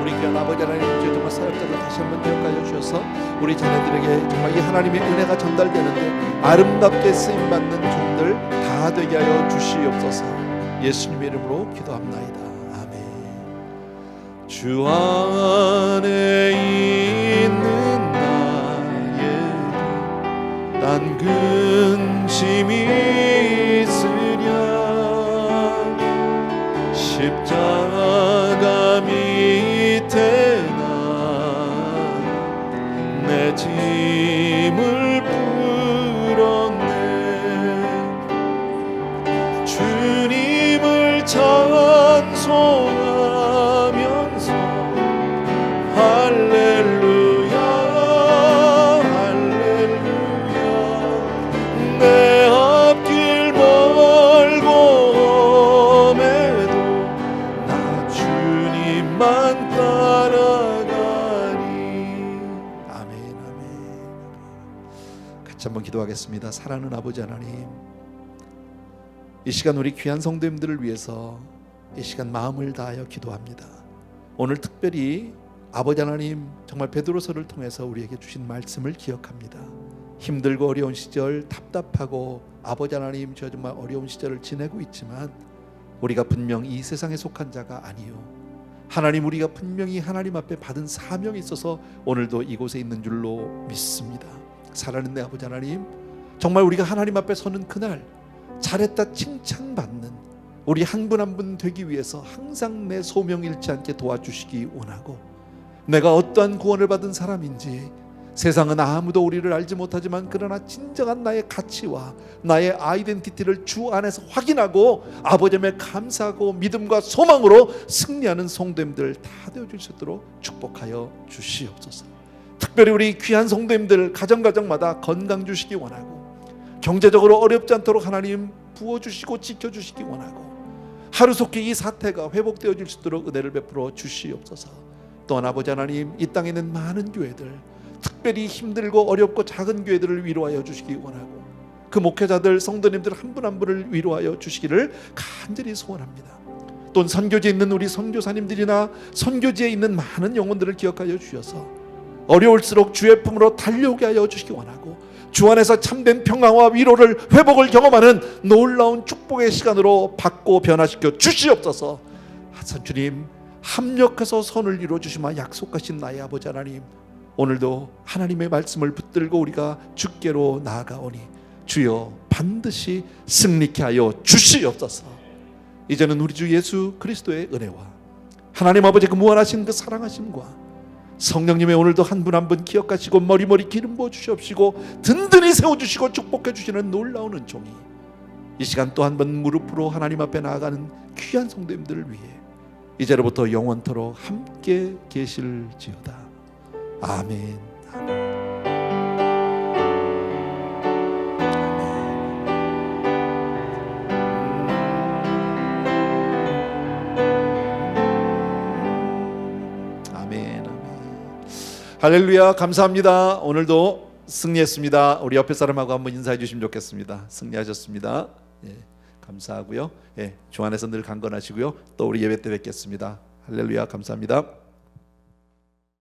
[SPEAKER 1] 우리 귀한 아버지 하나님, 정말 사역자들 다시 한번 기억하여 주셔서 우리 자녀들에게 정말 이 하나님의 은혜가 전달되는데 아름답게 쓰임받는 종들 다 되게 하여 주시옵소서. 예수님의 이름으로 기도합나이다. 아멘. 주 안에 있는 나에게 난 근심이 있으랴. 십자가 밑에 내 짐을 풀었네. 주님을 찬송하면서 할렐루야 할렐루야. 내 앞길 멀고 험해도 나 주님만 따라가리. 아멘. 같이 한번 기도하겠습니다. 사랑하는 아버지 하나님, 이 시간 우리 귀한 성도님들을 위해서 이 시간 마음을 다하여 기도합니다. 오늘 특별히 아버지 하나님, 정말 베드로서를 통해서 우리에게 주신 말씀을 기억합니다. 힘들고 어려운 시절, 답답하고 아버지 하나님, 저 정말 어려운 시절을 지내고 있지만 우리가 분명 이 세상에 속한 자가 아니요, 하나님, 우리가 분명히 하나님 앞에 받은 사명이 있어서 오늘도 이곳에 있는 줄로 믿습니다. 사랑하는 내 아버지 하나님, 정말 우리가 하나님 앞에 서는 그날 잘했다 칭찬받는 우리 한 분 한 분 되기 위해서 항상 내 소명 잃지 않게 도와주시기 원하고, 내가 어떠한 구원을 받은 사람인지 세상은 아무도 우리를 알지 못하지만 그러나 진정한 나의 가치와 나의 아이덴티티를 주 안에서 확인하고 아버지의 감사하고 믿음과 소망으로 승리하는 성도님들 다 되어줄 수 있도록 축복하여 주시옵소서. 특별히 우리 귀한 성도님들 가정마다 건강 주시기 원하고, 경제적으로 어렵지 않도록 하나님 부어주시고 지켜주시기 원하고, 하루속히 이 사태가 회복되어질 수 있도록 은혜를 베풀어 주시옵소서. 또한 아버지 하나님, 이 땅에 있는 많은 교회들, 특별히 힘들고 어렵고 작은 교회들을 위로하여 주시기 원하고, 그 목회자들, 성도님들 한 분 한 분을 위로하여 주시기를 간절히 소원합니다. 또는 선교지에 있는 우리 선교사님들이나 선교지에 있는 많은 영혼들을 기억하여 주셔서 어려울수록 주의 품으로 달려오게 하여 주시기 원하고, 주 안에서 참된 평화와 위로를, 회복을 경험하는 놀라운 축복의 시간으로 바꿔 변화시켜 주시옵소서. 주님, 합력해서 선을 이루어 주시마 약속하신 나의 아버지 하나님, 오늘도 하나님의 말씀을 붙들고 우리가 주께로 나아가오니 주여 반드시 승리케 하여 주시옵소서. 이제는 우리 주 예수 그리스도의 은혜와 하나님 아버지 그 무한하신 그 사랑하심과 성령님의 오늘도 한 분 한 분 기억하시고 머리머리 기름 부어 주시옵시고 든든히 세워주시고 축복해 주시는 놀라운 은총이 이 시간 또 한 번 무릎으로 하나님 앞에 나아가는 귀한 성도님들을 위해 이제로부터 영원토록 함께 계실지어다. 아멘. 아멘. 할렐루야. 감사합니다. 오늘도 승리했습니다. 우리 옆에 사람하고 한번 인사해 주시면 좋겠습니다. 승리하셨습니다. 예, 감사하고요. 예, 주 안에서 늘 강건하시고요. 또 우리 예배 때 뵙겠습니다. 할렐루야. 감사합니다.